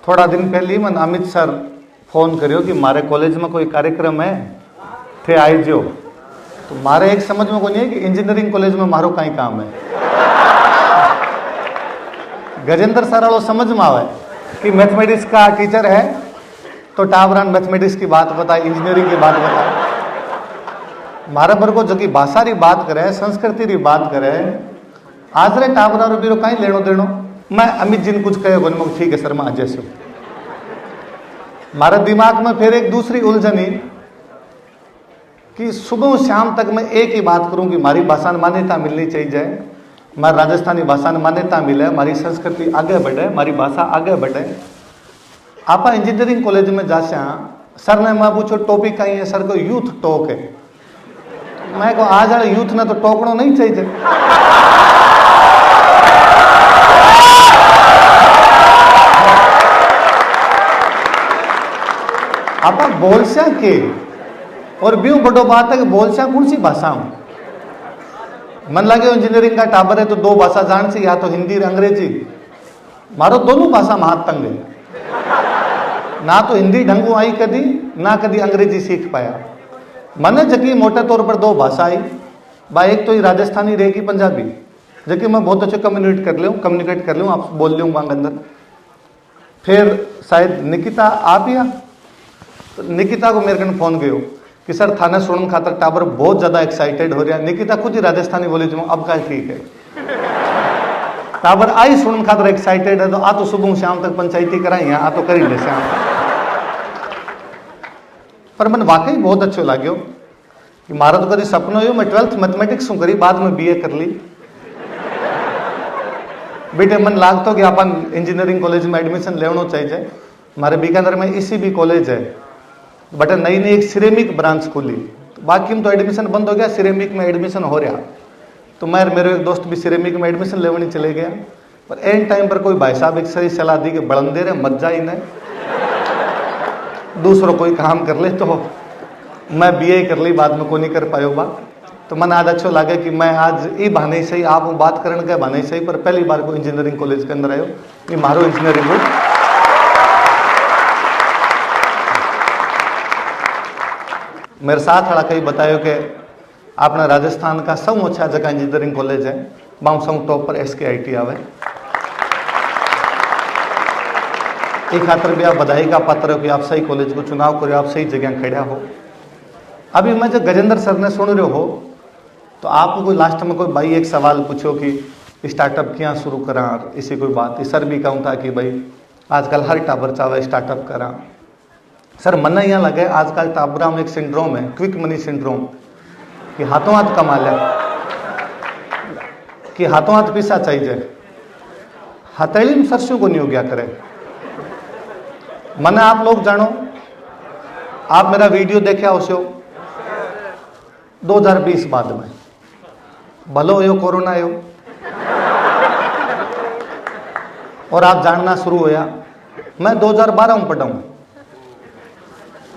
थोड़ा दिन पहले मन अमित सर फोन करियो कि मारे कॉलेज में कोई कार्यक्रम है थे आई जो। तो मारे एक समझ में को नहीं है कि इंजीनियरिंग कॉलेज में मारो कहीं काम है। गजेंद्र सर वालों समझ में आवे कि मैथमेटिक्स का टीचर है तो टावरान मैथमेटिक्स की बात बताए, इंजीनियरिंग की बात बताए। मारा पर को जो कि भाषा री बात करे, संस्कृति री बात करे, आज रे टावरा रो बीरो कहीं लेनो देनो। मैं अमित जी ने कुछ कहे बोल ठीक है सर मैं आज से मारे दिमाग में फिर एक दूसरी उलझनी कि सुबह शाम तक मैं एक ही बात करूं कि हमारी भाषा मान्यता मिलनी चाहिए, हमारी राजस्थानी भाषा मान्यता मिले, हमारी संस्कृति आगे बढ़े, हमारी भाषा आगे बढ़े। आप इंजीनियरिंग कॉलेज में जासे सर ने मैं पूछो टॉपिक कहीं है, सर को यूथ टॉक है। मैं को आज वाले यूथ ने तो टोकनो नहीं चाहिए। आप बोलसा के और ब्यू बड़ो बात है कि बोलसा कौन सी भाषा हूं। मन लगे इंजीनियरिंग का टाबर है तो दो भाषा जान सी, या तो हिंदी और अंग्रेजी। मारो दोनों भाषा महातंग है, ना तो हिंदी ढंगू आई कदी, ना कदी अंग्रेजी सीख पाया। मैंने जबकि मोटे तौर पर दो भाषा आई बा, एक तो राजस्थानी रहेगी पंजाबी, जबकि मैं बहुत अच्छे कम्युनिकेट कर लूँ आप बोल लूँ वहाँ अंदर। फिर शायद निकिता आप या तो निकिता को मेरे को फोन गयो कि सर थाने सुनने खातर टाबर बहुत ज्यादा एक्साइटेड हो रहा है। निकिता खुद ही राजस्थानी बोली जो अब का ठीक है, टाबर आई सुनने खातर एक्साइटेड है तो आ तो सुबह शाम तक पंचायती कराई आ तो करी ले शाम। पर मन वाकई बहुत अच्छो लाग्यो कि मारा तो कभी सपनो हो मैं 12th मैथमेटिक्स शू करी, बाद में BA कर ली। बेटे मन लागतो कि अपन इंजीनियरिंग कॉलेज में एडमिशन लेनो चाहिए। हमारे बीकानेर में ECB कॉलेज है, बट नई नई एक सिरेमिक ब्रांच खुली, तो बाकी में तो एडमिशन बंद हो गया, सिरेमिक में एडमिशन हो रहा। तो मैं मेरे एक दोस्त भी सिरेमिक में एडमिशन लेवनी चले गया, पर एंड टाइम पर कोई भाई साहब एक सही सलाह दी कि बड़ंदे रे मत जा ही नहीं, दूसरों कोई काम कर ले। तो मैं BA कर ली, बाद में को नहीं कर पायो बा। तो मन आज अच्छो लगे कि मैं आज ये बहाने से ही आप बात करने के बहाने से ही पर पहली बार को इंजीनियरिंग कॉलेज के अंदर आयो। ये मारो इंजीनियरिंग हो मेरे साथ वाला कहीं बतायो कि अपना राजस्थान का सब अच्छा जगह इंजीनियरिंग कॉलेज है, बाउंसों टॉप पर SKIT आवे। एक खातर भी आप बधाई का पात्र हो कि आप सही कॉलेज को चुनाव करो, आप सही जगह खड़ा हो। अभी मैं जब गजेंद्र सर ने सुन रहे हो तो आपको कोई लास्ट में कोई भाई एक सवाल पूछो कि स्टार्टअप क्या शुरू करा, इसी कोई बात सर भी कहूँ था कि भाई आजकल हर टाबर चाहे स्टार्टअप करा। सर मन यहाँ लगे आजकल टाबरा में एक सिंड्रोम है, क्विक मनी सिंड्रोम, कि हाथों हाथ कमा लिया, कि हाथों हाथ पैसा चाहिए, हथेली में सरसों को नहीं हो गया करे। मने आप लोग जानो, आप मेरा वीडियो देखे हो 2020 बाद में भलो हो कोरोना हो और आप जानना शुरू होया। मैं 2012 में पढ़ा हूँ,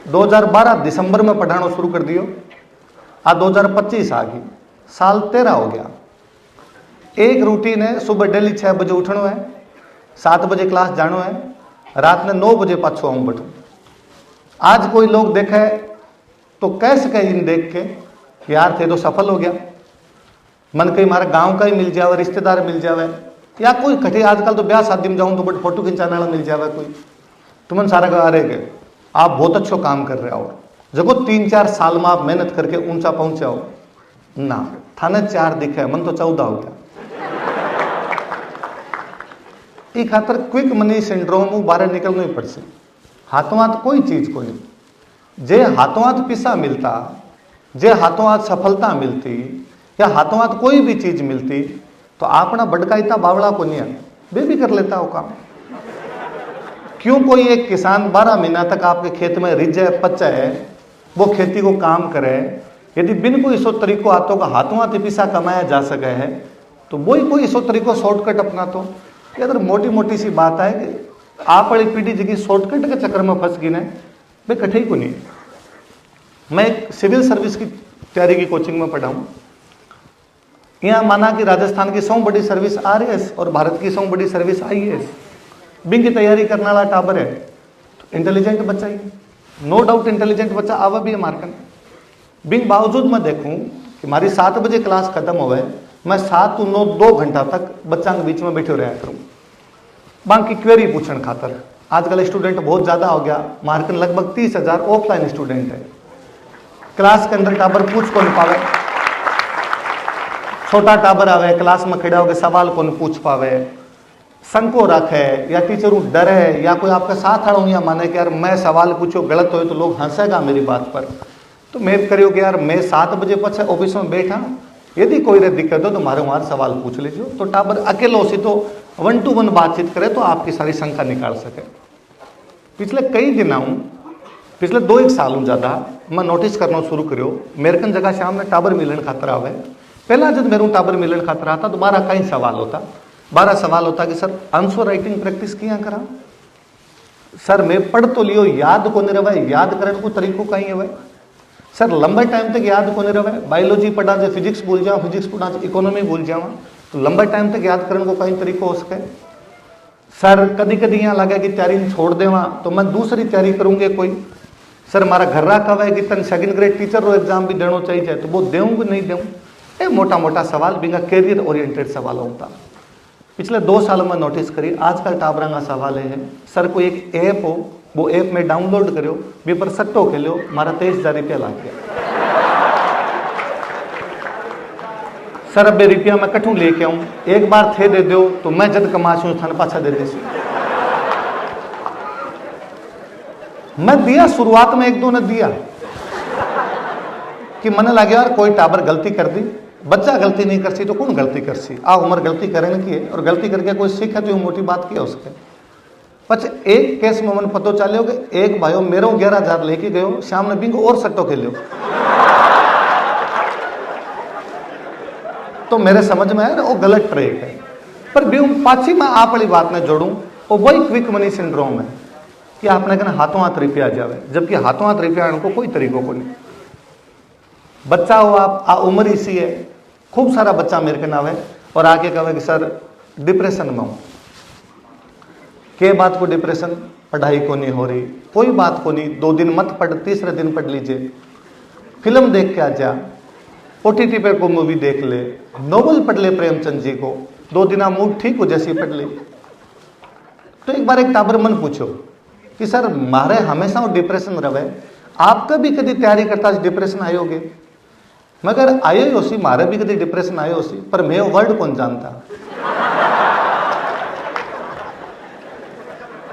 2012 दिसंबर में पढ़ाना शुरू कर दियो, आज 2025 आ गई, साल 13 हो गया। एक रूटीन है, सुबह डेली 6 बजे उठनो है, 7 बजे क्लास जानो है, रात में 9 बजे पाछो आऊँ बैठू। आज कोई लोग देखे तो कह सके इन देख के यार थे तो सफल हो गया। मन कहीं हमारे गांव का ही मिल जावे, रिश्तेदार मिल जावे, या कोई कठे आजकल तो ब्याह शादी में जाऊँ तो बट फोटो खिंचाने वाला मिल जावे कोई, तो मन सारा कहा रहे आप बहुत अच्छा काम कर रहे हो, जब 3-4 साल में आप मेहनत करके ऊंचा पहुंचे हो ना, थाने 4 दिखे मन तो 14 हो गया। एक खातर क्विक मनी सिंड्रोम बाहर निकलना ही पड़से। हाथों हाथ कोई चीज को नहीं, जे हाथों हाथ पैसा मिलता, जे हाथों हाथ सफलता मिलती, या हाथों हाथ कोई भी चीज मिलती तो अपना बड़का इतना बावड़ा को नहीं है, वे भी कर लेता हो काम। क्यों कोई एक किसान 12 महीना तक आपके खेत में रिझे पचे है, वो खेती को काम करे, यदि बिन कोई सो तरीको हाथों का हाथों हाथ पैसा कमाया जा सके है तो वही कोई सो तरीको शॉर्टकट अपना। तो ये अगर मोटी मोटी सी बात है कि आप वाली पीढ़ी जगह शॉर्टकट के चक्कर में फंस गई ना, वे कठे को नहीं। मैं एक सिविल सर्विस की तैयारी की कोचिंग में पढ़ा हूँ। यहाँ माना कि राजस्थान की 100 बड़ी सर्विस RAS और भारत की 100 बड़ी सर्विस IAS। बिंग की तैयारी करने वाला टाबर है तो इंटेलिजेंट बच्चा ही, नो डाउट इंटेलिजेंट बच्चा आवा भी है मार्कन। बिंग बावजूद मैं देखूं कि हमारी 7 बजे क्लास खत्म हो गए, मैं 7 to 9 2 घंटा तक बच्चा के बीच में बैठे रहा करूं बाकी क्वेरी पूछने खातर। आजकल स्टूडेंट बहुत ज़्यादा हो गया, मार्कन लगभग 30,000 ऑफलाइन स्टूडेंट है। क्लास के अंदर टाबर पूछ को नहीं पावे, छोटा टाबर आवे क्लास में खड़ा होकर सवाल को नहीं पूछ पावे, संको रखे या टीचर डर है या कोई आपका साथ खड़ा या माने कि यार मैं सवाल पूछो गलत हो तो लोग हंसेगा मेरी बात पर, तो मैं करियो कि यार मैं 7 बजे पछे ऑफिस में बैठा, यदि कोई रे दिक्कत हो तो मारे वहां सवाल पूछ लीजिए। तो टाबर अकेलो सी तो 1 to 1 बातचीत करे तो आपकी सारी शंका निकाल सके। पिछले कई दिन पिछले 2-1 साल ज़्यादा मैं नोटिस करना शुरू करो, मेरे कन जगह शाम में टाबर मिलन खातर आवे। पहला जब मेरे टाबर मिलन खातर आता तो 12 कई सवाल होता, 12 सवाल होता कि सर आंसर राइटिंग प्रैक्टिस किया करा, सर मैं पढ़ तो लियो याद को नहीं रहे, याद करने को तरीको कहीं है, सर लंबे टाइम तक याद को नहीं रहे, बायोलॉजी पढ़ा से फिजिक्स भूल जाओ, फिजिक्स पढ़ा से इकोनॉमी भूल जाओ, तो लंबे टाइम तक याद करने को कहीं तरीको हो सके। सर कभी कभी यहाँ लगे कि तैयारी छोड़ देवा तो मैं दूसरी तैयारी करूंगे कोई, सर हमारा घर रहा कब है कि तन 2nd ग्रेड टीचर रो एग्जाम भी देना चाहिए तो वो देऊँ कि नहीं देऊँ, ये मोटा मोटा सवाल बिना कैरियर ओरिएंटेड सवाल होता। पिछले 2 साल में नोटिस करी आजकल टाबरा का सवाल है सर कोई एक ऐप हो, वो ऐप में डाउनलोड करो बी पर सट्टो खेलो, मारा 23,000 रुपया लाग गया। सर अब रुपया मैं कठू लेके आऊं, एक बार थे दे दो तो मैं जद कमाशू थाने पाछा दे दे। मैं दिया शुरुआत में 1-2 ने दिया कि मन लगे यार कोई टाबर गलती कर दी, बच्चा गलती नहीं करसी तो कौन गलती करसी, आ उम्र गलती करेंगे की है और गलती करके कोई सीखे तो मोटी बात की है उसके। पछ एक केस में मन पतो चलो कि एक भाइयों मेरो 11,000 लेके गयो, शाम ने बिंग और सट्टो खेलो, तो मेरे समझ में आया वो गलत ट्रेक है। पर भी पाछी मैं आप वाली बात में जोड़ूं वो वही क्विक मनी सिंड्रोम है कि आपने कहना हाथों हाथ रुपया जावे, जबकि हाथों हाथ रुपया आने को कोई तरीको को नहीं। बच्चा हो आप आ उम्र इसी है, खूब सारा बच्चा मेरे के नाम है और आके कहे कि सर डिप्रेशन में हूं, के बात को डिप्रेशन, पढ़ाई को नहीं हो रही, कोई बात को नहीं, 2 दिन मत पढ़, तीसरे दिन पढ़ लीजिए, फिल्म देख के आ जा, OTT पे को मूवी देख ले, नोवेल पढ़ ले प्रेमचंद जी को, 2 दिन मूड ठीक हो जैसी पढ़ ले। तो एक बार एक टाबर मन पूछो कि सर मारे हमेशा वो डिप्रेशन रहे, आप कभी कभी तैयारी करता डिप्रेशन आयोगे, मगर आयो ही उसी मारे भी कभी डिप्रेशन आयो उसी, पर मैं वो वर्ड कौन जानता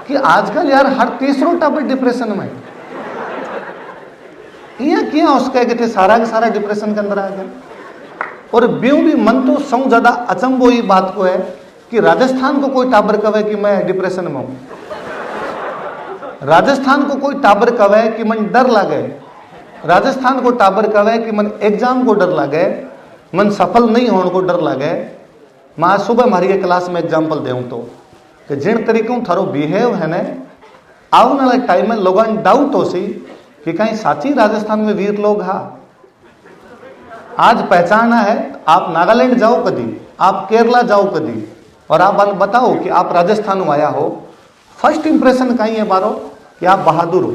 कि आजकल यार हर तीसरों टाबर डिप्रेशन में, यहाँ किया उसका कहते सारा का सारा डिप्रेशन के अंदर आ गया। और ब्यों भी मन तो सौ ज्यादा अचंभो ही बात को है कि राजस्थान को कोई टाबर कहे कि मैं डिप्रेशन में हूं, राजस्थान को कोई टाबर कहे कि मन डर लगे, राजस्थान को टाबर कहे कि मन एग्जाम को डर लगे, मन सफल नहीं होने को डर लगे। मैं आज सुबह हमारी क्लास में एग्जाम्पल दूं तो कि जिन तरीकों थारो बिहेव है ने आने वाले टाइम में लोगों डाउट हो सी कि कहीं साची राजस्थान में वीर लोग हा। आज पहचाना है, आप नागालैंड जाओ कभी, आप केरला जाओ कभी और आप बताओ कि आप राजस्थान में आया हो, फर्स्ट इंप्रेशन कहीं है बारो कि आप बहादुर हो।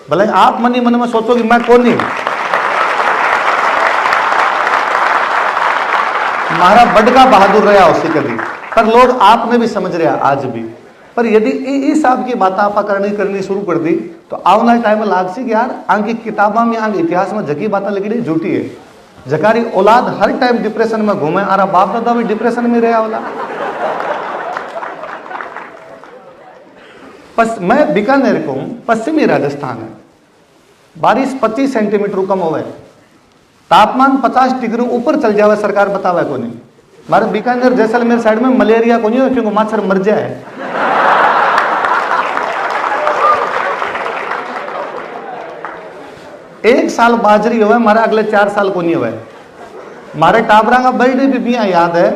भले आप मन ही मन में सोचो कि मैं कौन नहीं, मारा बड़का बहादुर रहा उसी कभी, पर लोग आप में भी समझ रहे आज भी। पर यदि इस हिसाब की बात आप करनी शुरू कर दी तो आने वाले टाइम में लाग सी कि यार आंकी किताबा में आंक इतिहास में जकी बातें लिखी झूठी है, जकारी औलाद हर टाइम डिप्रेशन में घूमे, आरा बाप दादा भी डिप्रेशन में रहा वाला। मैं बीकानेर को हूं, पश्चिमी राजस्थान है, बारिश 25 सेंटीमीटर कम होवे, तापमान 50 डिग्री ऊपर चल जावे, सरकार बतावे को नहीं। हमारे बीकानेर जैसलमेर साइड में मलेरिया को नहीं हो क्योंकि मच्छर मर जाए। एक साल बाजरी हुआ हमारे, अगले 4 साल को नहीं हुआ। हमारे टाबरा का बर्थडे भी बिया याद है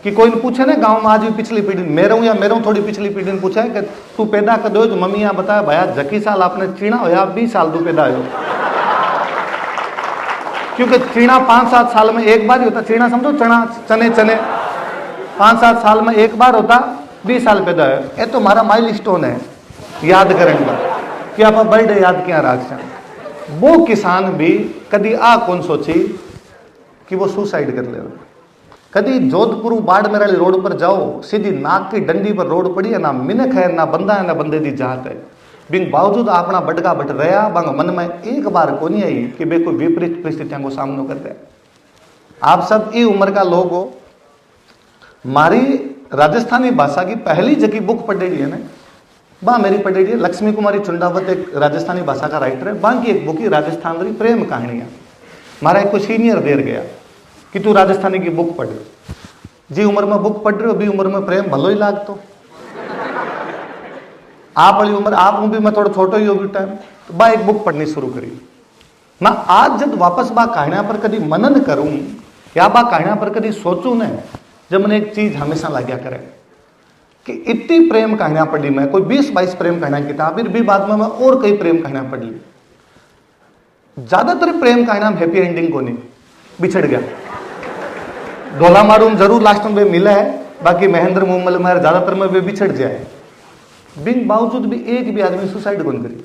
कि कोई पूछे ना गांव में आज भी पिछली पीढ़ी मेरे या मेरे थोड़ी पिछली पीढ़ी ने पूछा है कि तू पैदा कर दो, तो मम्मी यहाँ बताया भैया जकी साल आपने चीना होया 20 साल तू पैदा हो, क्योंकि चीना 5-7 साल में एक बार ही होता। चीना समझो चना, चने 5-7 साल में एक बार होता। 20 साल पैदा है, ये तो हमारा माइलस्टोन है याद करने का कि आप बर्थडे याद किया राखा। वो किसान भी कभी आ कौन सोची कि वो सुसाइड कर ले। कभी जोधपुर बाड़मेर वाली रोड पर जाओ, सीधी नाक की डंडी पर रोड पड़ी है, ना मिनक है, ना बंदा है, ना बंदे की जात है। बिन बावजूद अपना बटका बट रहा, बांग मन में एक बार को नहीं आई कि बे कोई विपरीत परिस्थितियों को सामना कर रहे। आप सब ई उम्र का लोग हो। मारी राजस्थानी भाषा की पहली जगह बुक पढ़ेगी है ना, बा मेरी पढ़ेगी है लक्ष्मी कुमारी चुंडावत, एक राजस्थानी भाषा का राइटर है। बाकी एक बुक ही राजस्थान की प्रेम कहानियां। मारा एक सीनियर देर गया कि तू राजस्थानी की बुक पढ़, जी उम्र में बुक पढ़ रहे हो, बी उम्र में प्रेम भलो ही लाग। तो आप वाली उम्र, आप भी मैं थोड़ा छोटा ही होगी टाइम, तो बा एक बुक पढ़नी शुरू करी। मैं आज जब वापस बा कहानियां पर कभी मनन करूं या बा कहानियां पर कभी सोचूं न, जब मैंने एक चीज हमेशा लाग्या करे कि इतनी प्रेम कहानियां पढ़ी मैं, कोई 20-22 प्रेम कहानियां किताब, फिर भी बाद में मैं और कई प्रेम कहानियां पढ़ ली। ज्यादातर प्रेम कहानियां में हैप्पी एंडिंग को नहीं, बिछड़ गया। ढोला मारूम जरूर लास्ट में मिला है, बाकी महेंद्र मुमल में ज्यादातर में वे बिछड़ जाए। बिन बावजूद भी एक भी आदमी सुसाइड कौन करी।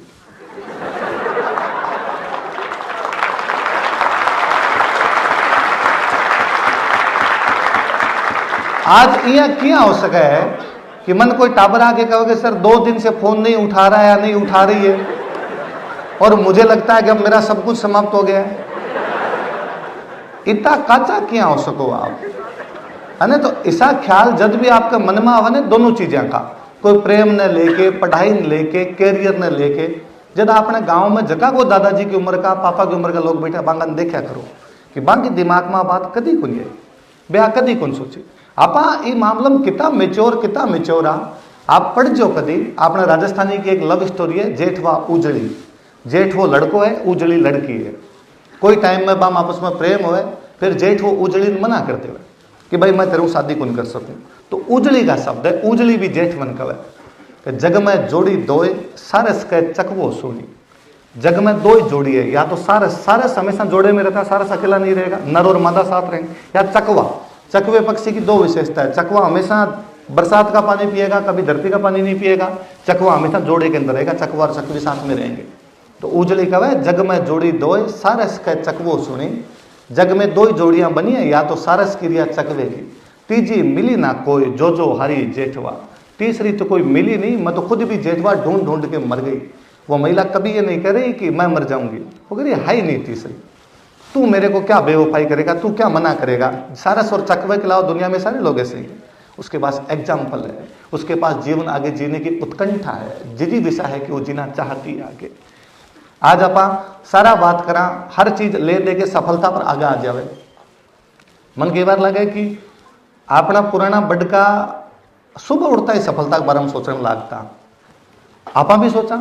आज यह क्या हो सका है कि मन कोई टाबर आके कहोगे सर 2 दिन से फोन नहीं उठा रहा है या नहीं उठा रही है, और मुझे लगता है कि अब मेरा सब कुछ समाप्त हो गया है। इतना काचा क्या हो सको आप, है ना। तो ऐसा ख्याल जब भी आपका मन में आवे, दोनों चीजें का, कोई प्रेम न लेके, पढ़ाई न लेके, कैरियर न लेके, जब आपने गांव में जगह को दादाजी की उम्र का, पापा की उम्र का लोग बैठे बांगन देखा करो कि बांकी दिमाग में बात कदी कौन है, ब्याह कदी कौन सोची। आपा ये मामला में कितना मेच्योर आप पढ़ जो कदी। आपने राजस्थानी की एक लव स्टोरी है, जेठवा उजड़ी। जेठ वो लड़को है, उजड़ी लड़की है। कोई टाइम में बाम आपस में प्रेम हो, फिर जेठ वो उजड़ी मना करते हुए कि भाई मैं तेरे शादी कौन कर सकूं। तो उजड़ी का शब्द है, उजड़ी भी जेठ मन कवे कि जग में जोड़ी दोय सारस के चकवो सोनी। जग में दो ही जोड़ी है, या तो सारस हमेशा जोड़े में रहता है, सारस अकेला नहीं रहेगा, नर और मादा साथ रहेंगे, या चकवा। चकवे पक्षी की 2 विशेषता है, चकवा हमेशा बरसात का पानी पिएगा, कभी धरती का पानी नहीं पिएगा। चकवा हमेशा जोड़े के अंदर रहेगा, चकवा और चकवी साथ में रहेंगे। तो उजड़ी कवे जग में जोड़ी दोय सारस के चकवो सुनी। जग में 2 ही जोड़ियां बनी है, या तो सारस की या चकवे की। तीजी मिली ना कोई, जो हरी जेठवा। तीसरी तो कोई मिली नहीं, मैं तो खुद भी जेठवा ढूंढ के मर गई। वो महिला कभी ये नहीं कह रही कि मैं मर जाऊंगी, वो कह रही है ही नहीं तीसरी। तू मेरे को क्या बेवफाई करेगा, तू क्या मना करेगा। सारस और चकवे के अलावा दुनिया में सारे लोग ऐसे ही हैं। उसके पास एग्जाम्पल है, उसके पास जीवन आगे जीने की उत्कंठा है, जिज्ञासा है कि वो जीना चाहती है आगे। आज आप सारा बात करा, हर चीज ले दे के सफलता पर आगे आ जावे। मन कई बार लगे कि अपना पुराना बड़का सुबह उठता ही सफलता के बारे में सोचने लगता। आपा भी सोचा,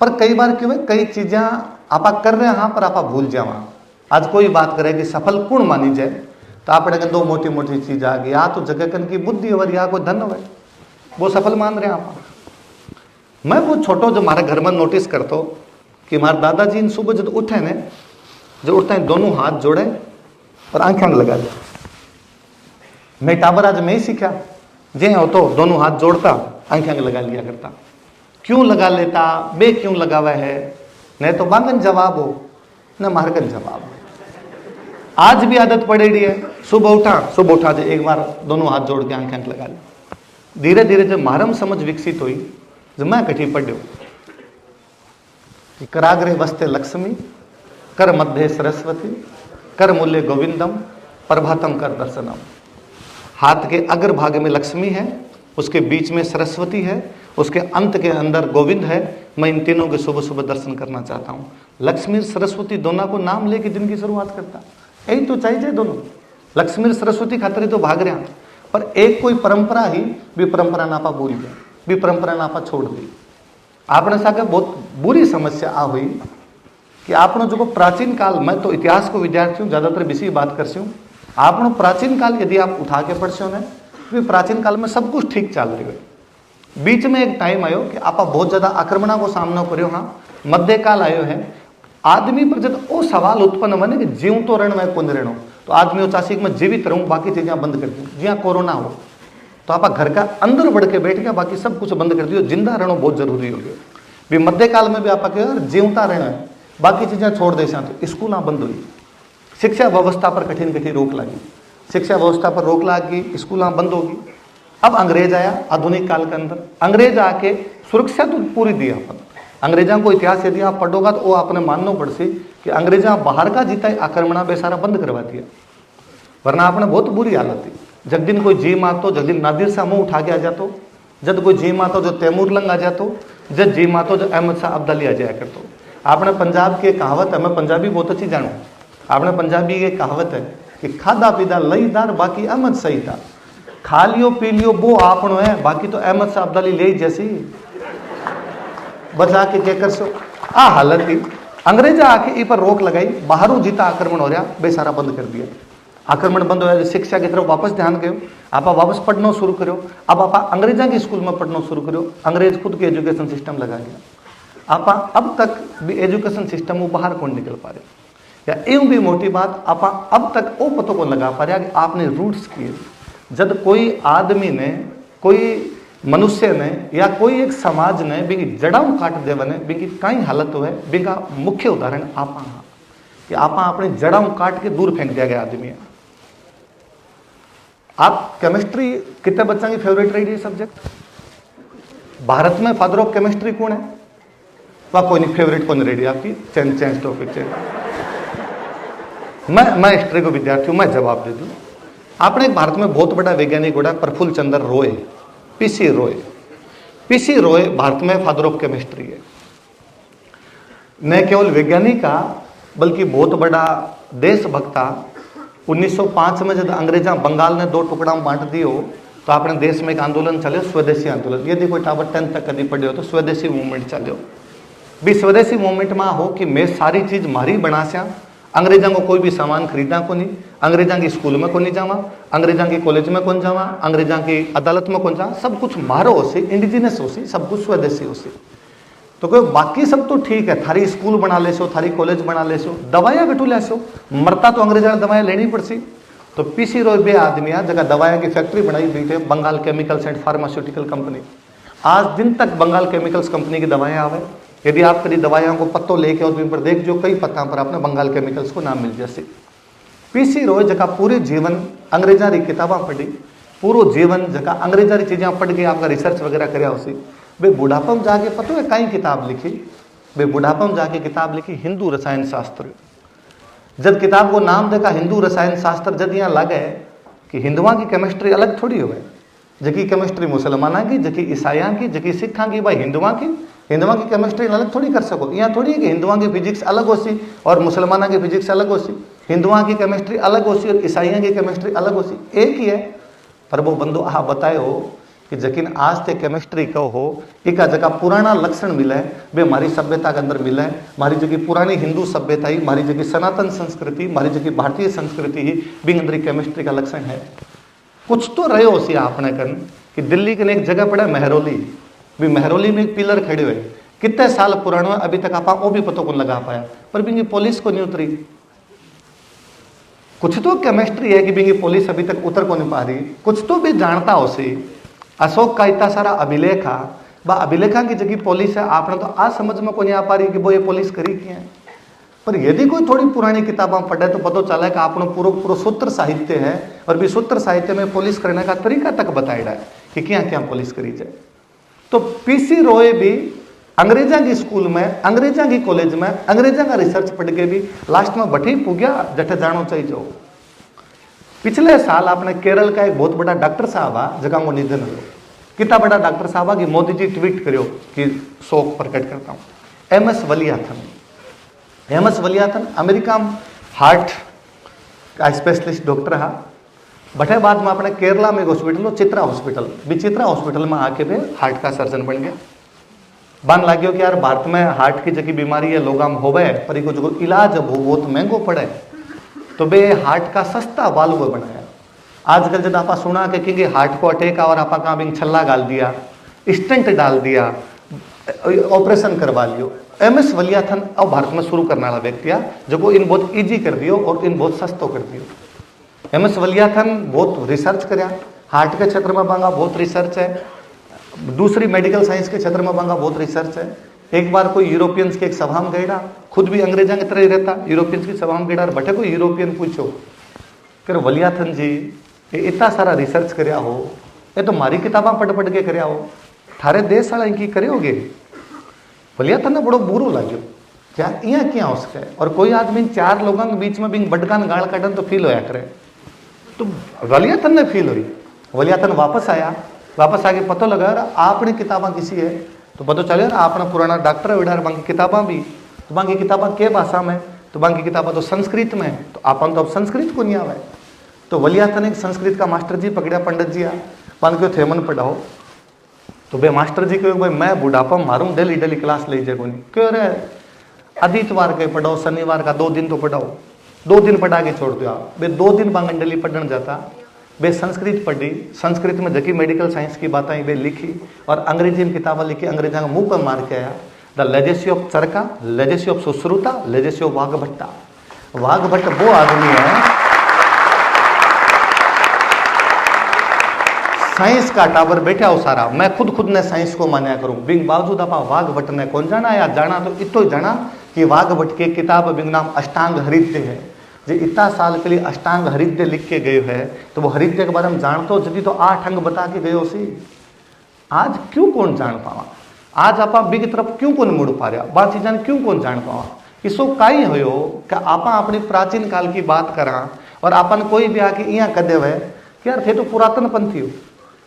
पर कई बार क्यों है, कई चीजें आपा कर रहे हैं हाँ, पर आपा भूल जावा। आज कोई बात करे कि सफल कौन मानी जाए, तो आपने 2 मोटी चीज आ गई, या तो जगह कन की बुद्धि हो, या कोई धन हो, वो सफल मान रहे हैं आप। मैं वो छोटो जो हमारे घर में नोटिस करता कि हमारे दादाजी इन सुबह जब उठे ने, जो उठते हैं दोनों हाथ जोड़े और आंखें लगा दे। मैं टाबर आज मैं ही सीखा, जे हो तो दोनों हाथ जोड़ता, आंखें लगा लिया करता। क्यों लगा लेता, बे क्यों लगावा है, नहीं तो बांगन जवाब हो न मारकन जवाब हो। आज भी आदत पड़ेगी है, सुबह उठा जो एक बार दोनों हाथ जोड़ के आंखें लगा ली। धीरे धीरे जब मारम समझ विकसित हुई, जब मैं कठी पढ़ो कराग्रे वस्ते लक्ष्मी, कर मध्य सरस्वती, कर मूल्य गोविंदम, प्रभातम कर दर्शनम। हाथ के अग्र भाग में लक्ष्मी है, उसके बीच में सरस्वती है, उसके अंत के अंदर गोविंद है। मैं इन तीनों के सुबह सुबह दर्शन करना चाहता हूँ। लक्ष्मी सरस्वती दोनों को नाम लेके दिन की शुरुआत करता, यही तो चाहिए दोनों। लक्ष्मी सरस्वती खातर तो भाग रहे, पर एक कोई परंपरा ही भी परंपरा नापा भूल गया, भी परंपरा नापा छोड़ दी। आपने साथ बहुत बुरी समस्या आ हुई कि आपने जो प्राचीन काल में, तो इतिहास को विद्यार्थियों ज्यादातर विषय बात कर हूँ, आपने प्राचीन काल यदि आप उठा के पढ़ ने, तो प्राचीन काल में सब कुछ ठीक चल रही है। बीच में एक टाइम आयो कि आप बहुत ज्यादा आक्रमणों को सामना करो। हाँ, मध्यकाल आयो है, आदमी पर जब वो सवाल उत्पन्न बने कि जीव तो रण में कौन रहना, तो आदमी चासी मैं जीवित रहूं, बाकी चीजें बंद कर दूं। जी हाँ, कोरोना हो तो आप घर का अंदर बढ़ के बैठ गया, बाकी सब कुछ बंद कर दियो। जिंदा रहना बहुत जरूरी हो गया। भी मध्यकाल में भी आप कहो जीवता रहना है, बाकी चीजें छोड़ दे। तो स्कूल बंद हुई, शिक्षा व्यवस्था पर कठिन कठिन रोक लगी, शिक्षा व्यवस्था पर रोक लगी, स्कूल बंद होगी। अब अंग्रेज आया आधुनिक काल के अंदर, अंग्रेज आके सुरक्षा तो पूरी दी अपन। अंग्रेजों को इतिहास यदि आप पढ़ोगा तो वो आपने मानना पड़ सी कि अंग्रेजा बाहर का जीता आक्रमण बेसारा बंद करवा दिया, वरना आपने बहुत बुरी हालत थी। जब दिन कोई जी मातो, जब दिन नादिर शाह मुंह उठा के आ जातो, जब कोई जी मातो जो तैमूर लंग आ जातो, जब जी मातो जो अहमद शाह अब्दाली आ जाया करतो। आपने पंजाब की कहावत है, मैं पंजाबी बहुत अच्छी जानू, आपने पंजाबी की कहावत है कि खादा पीदा लईदार बाकी अहमद सही था, खा लियो पी लियो वो आपनो है, बाकी तो अहमद शाह अब्दाली ले जैसी बचा के क्या कर सो। आ हालत थी, अंग्रेजा आके इ पर रोक लगाई, बाहरों जीता आक्रमण हो रहा, बेसारा बंद कर दिया। आक्रमण बंद होया, शिक्षा की तरफ वापस ध्यान गयो, आप वापस पढ़ना शुरू करो। अब आप अंग्रेजा की स्कूल में पढ़ना शुरू करो, अंग्रेज खुद के एजुकेशन सिस्टम लगा गया। आप अब तक भी एजुकेशन सिस्टम वो बाहर कौन निकल पा रहे, या यूं भी मोटी बात आप अब तक वो पतो को लगा पा रहा कि आपने रूट्स किए। जब कोई आदमी ने, कोई मनुष्य ने या कोई एक समाज ने बिंगी जड़ाऊ काट देवन बिंगी कई हालत है, बिंगा मुख्य उदाहरण आपा कि आपा अपने जड़ाऊ काट के दूर फेंक दिया गया आदमी है। आप केमिस्ट्री कितने बच्चों की फेवरेट रही है सब्जेक्ट? भारत में फादर ऑफ केमिस्ट्री कौन है? वह कोई नहीं, फेवरेट कौन रही आपकी? Change topic change. मैं हिस्ट्री को विद्यार्थी हूं, मैं जवाब दे दूं। आपने एक भारत में बहुत बड़ा वैज्ञानिक होता प्रफुल्ल चंद्र रॉय, पीसी रॉय। पीसी रॉय भारत में फादर ऑफ केमिस्ट्री है। न केवल वैज्ञानिक का बल्कि बहुत बड़ा देशभक्ता। 1905 में जब अंग्रेजा बंगाल ने 2 टुकड़ा में बांट दियो तो अपने देश में एक आंदोलन चले, स्वदेशी आंदोलन। यदि कोई टावर 10 तक कभी पढ़े हो तो स्वदेशी मूवमेंट चलो। भी स्वदेशी मूवमेंट में हो कि मैं सारी चीज मारी बना स्या, अंग्रेजा को कोई भी सामान खरीदा को नहीं, अंग्रेजा की स्कूल में कौन जावा, अंग्रेजा की कॉलेज में कौन जावा, अंग्रेजा की अदालत में कौन जावा, सब कुछ मारो हो सी, इंडिजिनस हो सी, सब कुछ स्वदेशी हो सी। तो कोई बाकी सब तो ठीक है, थारी स्कूल बना ले सो, थारी कॉलेज बना ले सो, दवाइयां कटू ले सो, मरता तो अंग्रेजा दवाइयां लेनी पड़सी। तो पीसी रॉय बे आदमी जगह दवाइयां की फैक्ट्री बनाई हुई थे, Bengal chemicals and pharmaceutical company. आज दिन तक बंगाल केमिकल्स कंपनी की दवाइयां आवे। यदि आप कभी दवाइयों को पत्तों लेके और पर देख जो कई पत्ता पर आपने बंगाल केमिकल्स को नाम मिल जैसे। पीसी रॉय जगह पूरे जीवन अंग्रेजा री किताबा पढ़ी, पूरा जीवन जगह अंग्रेजा री चीजें पढ़ के आपका रिसर्च वगैरह कराया उसी। वे बुढ़ापा में जाके पता है कई किताब लिखी, वे बुढ़ापा में जाके किताब लिखी हिंदू रसायन शास्त्र। जब किताब को नाम देखा हिंदू रसायन शास्त्र, जब यहाँ लगे कि हिंदुआ की केमिस्ट्री अलग थोड़ी हो, जकी केमिस्ट्री मुसलमाना की, जकी ईसाइया की, जकी सिखा की, भाई हिंदुआ की केमिस्ट्री अलग थोड़ी कर सको। यहाँ थोड़ी है कि हिंदुआ की फिजिक्स अलग हो सी और मुसलमाना की फिजिक्स अलग हो सी, हिंदुआ की केमिस्ट्री अलग हो सी और ईसाइया की केमिस्ट्री अलग हो सी, एक ही है। पर वो बंदो आ बताए हो कि जकिन आज ते केमिस्ट्री कहो हो, एक जगह पुराना लक्षण मिला है, वे हमारी सभ्यता के अंदर मिला है। हमारी जगह पुरानी हिंदू सभ्यता ही, हमारी जगह सनातन संस्कृति, हमारी जगह भारतीय संस्कृति ही भी अंदर केमिस्ट्री का लक्षण है। कुछ तो रहे हो सी आपने कन कि दिल्ली के एक जगह पड़ा महरौली, भी महरौली में एक पिलर खड़े हुए, कितने साल पुराना है, अभी तक आप वो भी पता कौन लगा पाया, पर बिंगी पुलिस को नहीं उतरी। कुछ तो केमिस्ट्री है कि बिंगी पुलिस अभी तक उतर को नहीं पा रही, कुछ तो भी जानता हो सी। अशोक का इतना सारा अभिलेख है, वह अभिलेखा की जगह पुलिस है, आपने तो आज समझ में को नहीं आ पा रही कि वो ये पुलिस करी की है। पर यदि कोई थोड़ी पुरानी किताबें पढ़े तो पता चला है कि आपने पूरा सूत्र साहित्य है, और भी सूत्र साहित्य में पुलिस करने का तरीका तक बताया है कि क्या क्या पुलिस करी जाए। तो पीसी रॉय भी अंग्रेजा की स्कूल में, अंग्रेजा की कॉलेज में, अंग्रेजा का रिसर्च पढ़ के भी लास्ट में बठी पुग्या जठे जानो चाहिए जो। पिछले साल आपने केरल का एक बहुत बड़ा डॉक्टर साहब आ जगह को निधन हो, कितना बड़ा डॉक्टर साहब कि मोदी जी ट्वीट करो कि शोक प्रकट करता हूँ। एमएस वलियाथन, एमएस वलियाथन अमेरिका में हार्ट का स्पेशलिस्ट डॉक्टर है। बटे बाद में अपने केरला में एक हॉस्पिटल हो, चित्रा हॉस्पिटल, भी चित्रा हॉस्पिटल में आके भी हार्ट का सर्जन बन गया। बन लग गया कि यार भारत में हार्ट की जगह बीमारी है लोग होवे, पर इको जो इलाज अब हो बहुत महंगो पड़े, तो बे हार्ट का सस्ता वाल्व बनाया। आजकल जब आप सुना कि हार्ट को अटैक और आप कहाँ भी छल्ला डाल दिया, स्टेंट डाल दिया, ऑपरेशन करवा लियो। एमएस वलियाथन अब भारत में शुरू करने वाला व्यक्ति है जो इन बहुत ईजी कर दियो और इन बहुत सस्तो कर दियो। एमएस वलियाथन बहुत रिसर्च कराया, हार्ट के क्षेत्र में बांगा बहुत रिसर्च है, दूसरी मेडिकल साइंस के क्षेत्र में बांगा बहुत रिसर्च है। एक बार कोई यूरोपियंस के एक सभा में गया, खुद भी अंग्रेजा की तरह ही रहता, यूरोपियंस की सभा में गया, बटे कोई यूरोपियन पूछो फिर वलियाथन जी ये इतना सारा रिसर्च करया हो, ये तो मारी किताबा पढ़ पढ़ के करया हो, थारे देश वाला इनकी करोगे। वलियाथन ने बड़ो बुरो लाग्यो, क्या इं क्या हो सके। और कोई आदमी 4 लोगों के बीच में भी बटकान गाल काटन तो फील होया करे, तो वलियाथन ने फील हुई। वलियाथन वापस आया, वापस आके पता लगा आपने किताबा किसी है, तो पता चले आपने पुराना डॉक्टर है विडार बाकी किताबा भी, तो बाकी किताबा के भाषा में, तो बाकी किताबा तो संस्कृत में, तो आपन तो अब संस्कृत को नहीं आवे। तो वलियाथन एक संस्कृत का मास्टर जी पकड़ा, पंडित जी आ मान क्यों थे मन पढ़ाओ, तो बे मास्टर जी कहो भाई मैं बुढ़ापा मारूं, डेली डेली क्लास ले जाए कोनी, क्यों रे आदित्यवार के पढ़ाओ, शनिवार का 2 दिन तो पढ़ाओ, 2 दिन पढ़ा के छोड़ दो आप। बे 2 दिन बांगन डेली पढ़ने जाता, बे संस्कृत पढ़ी, संस्कृत में जकी मेडिकल साइंस की बातें बे लिखी और अंग्रेजी में किताबें लिखी, अंग्रेजा का मुंह पर मार के आया। The legacy of Charaka, legacy of Sushruta, legacy of Vagbhatta. Vagbhatt वो आदमी है साइंस का टावर बैठा हो सारा, मैं खुद ने साइंस को मान्या करूं, बिंग बावजूद आप वाघभट्ट ने कौन जाना या जाना तो इतो जाना कि वाघभट्ट की किताब बिंग नाम अष्टांग हरिद्य है, जो इतना साल के लिए अष्टांग हरिद्य लिख के गए है, तो वो हरिद्य के बारे में जानते हो जदी तो 8 अंग बता के गए सी। आज क्यों कौन जान पावा, आज आप बिग तरफ क्यों कौन मुड़ पा रहा, बात चीजान क्यों कौन जान पावा। इसो काई हो कि आप अपनी प्राचीन काल की बात करा और अपन कोई भी आके यहाँ कह देवे कि यार थे तो पुरातन पंथी हो।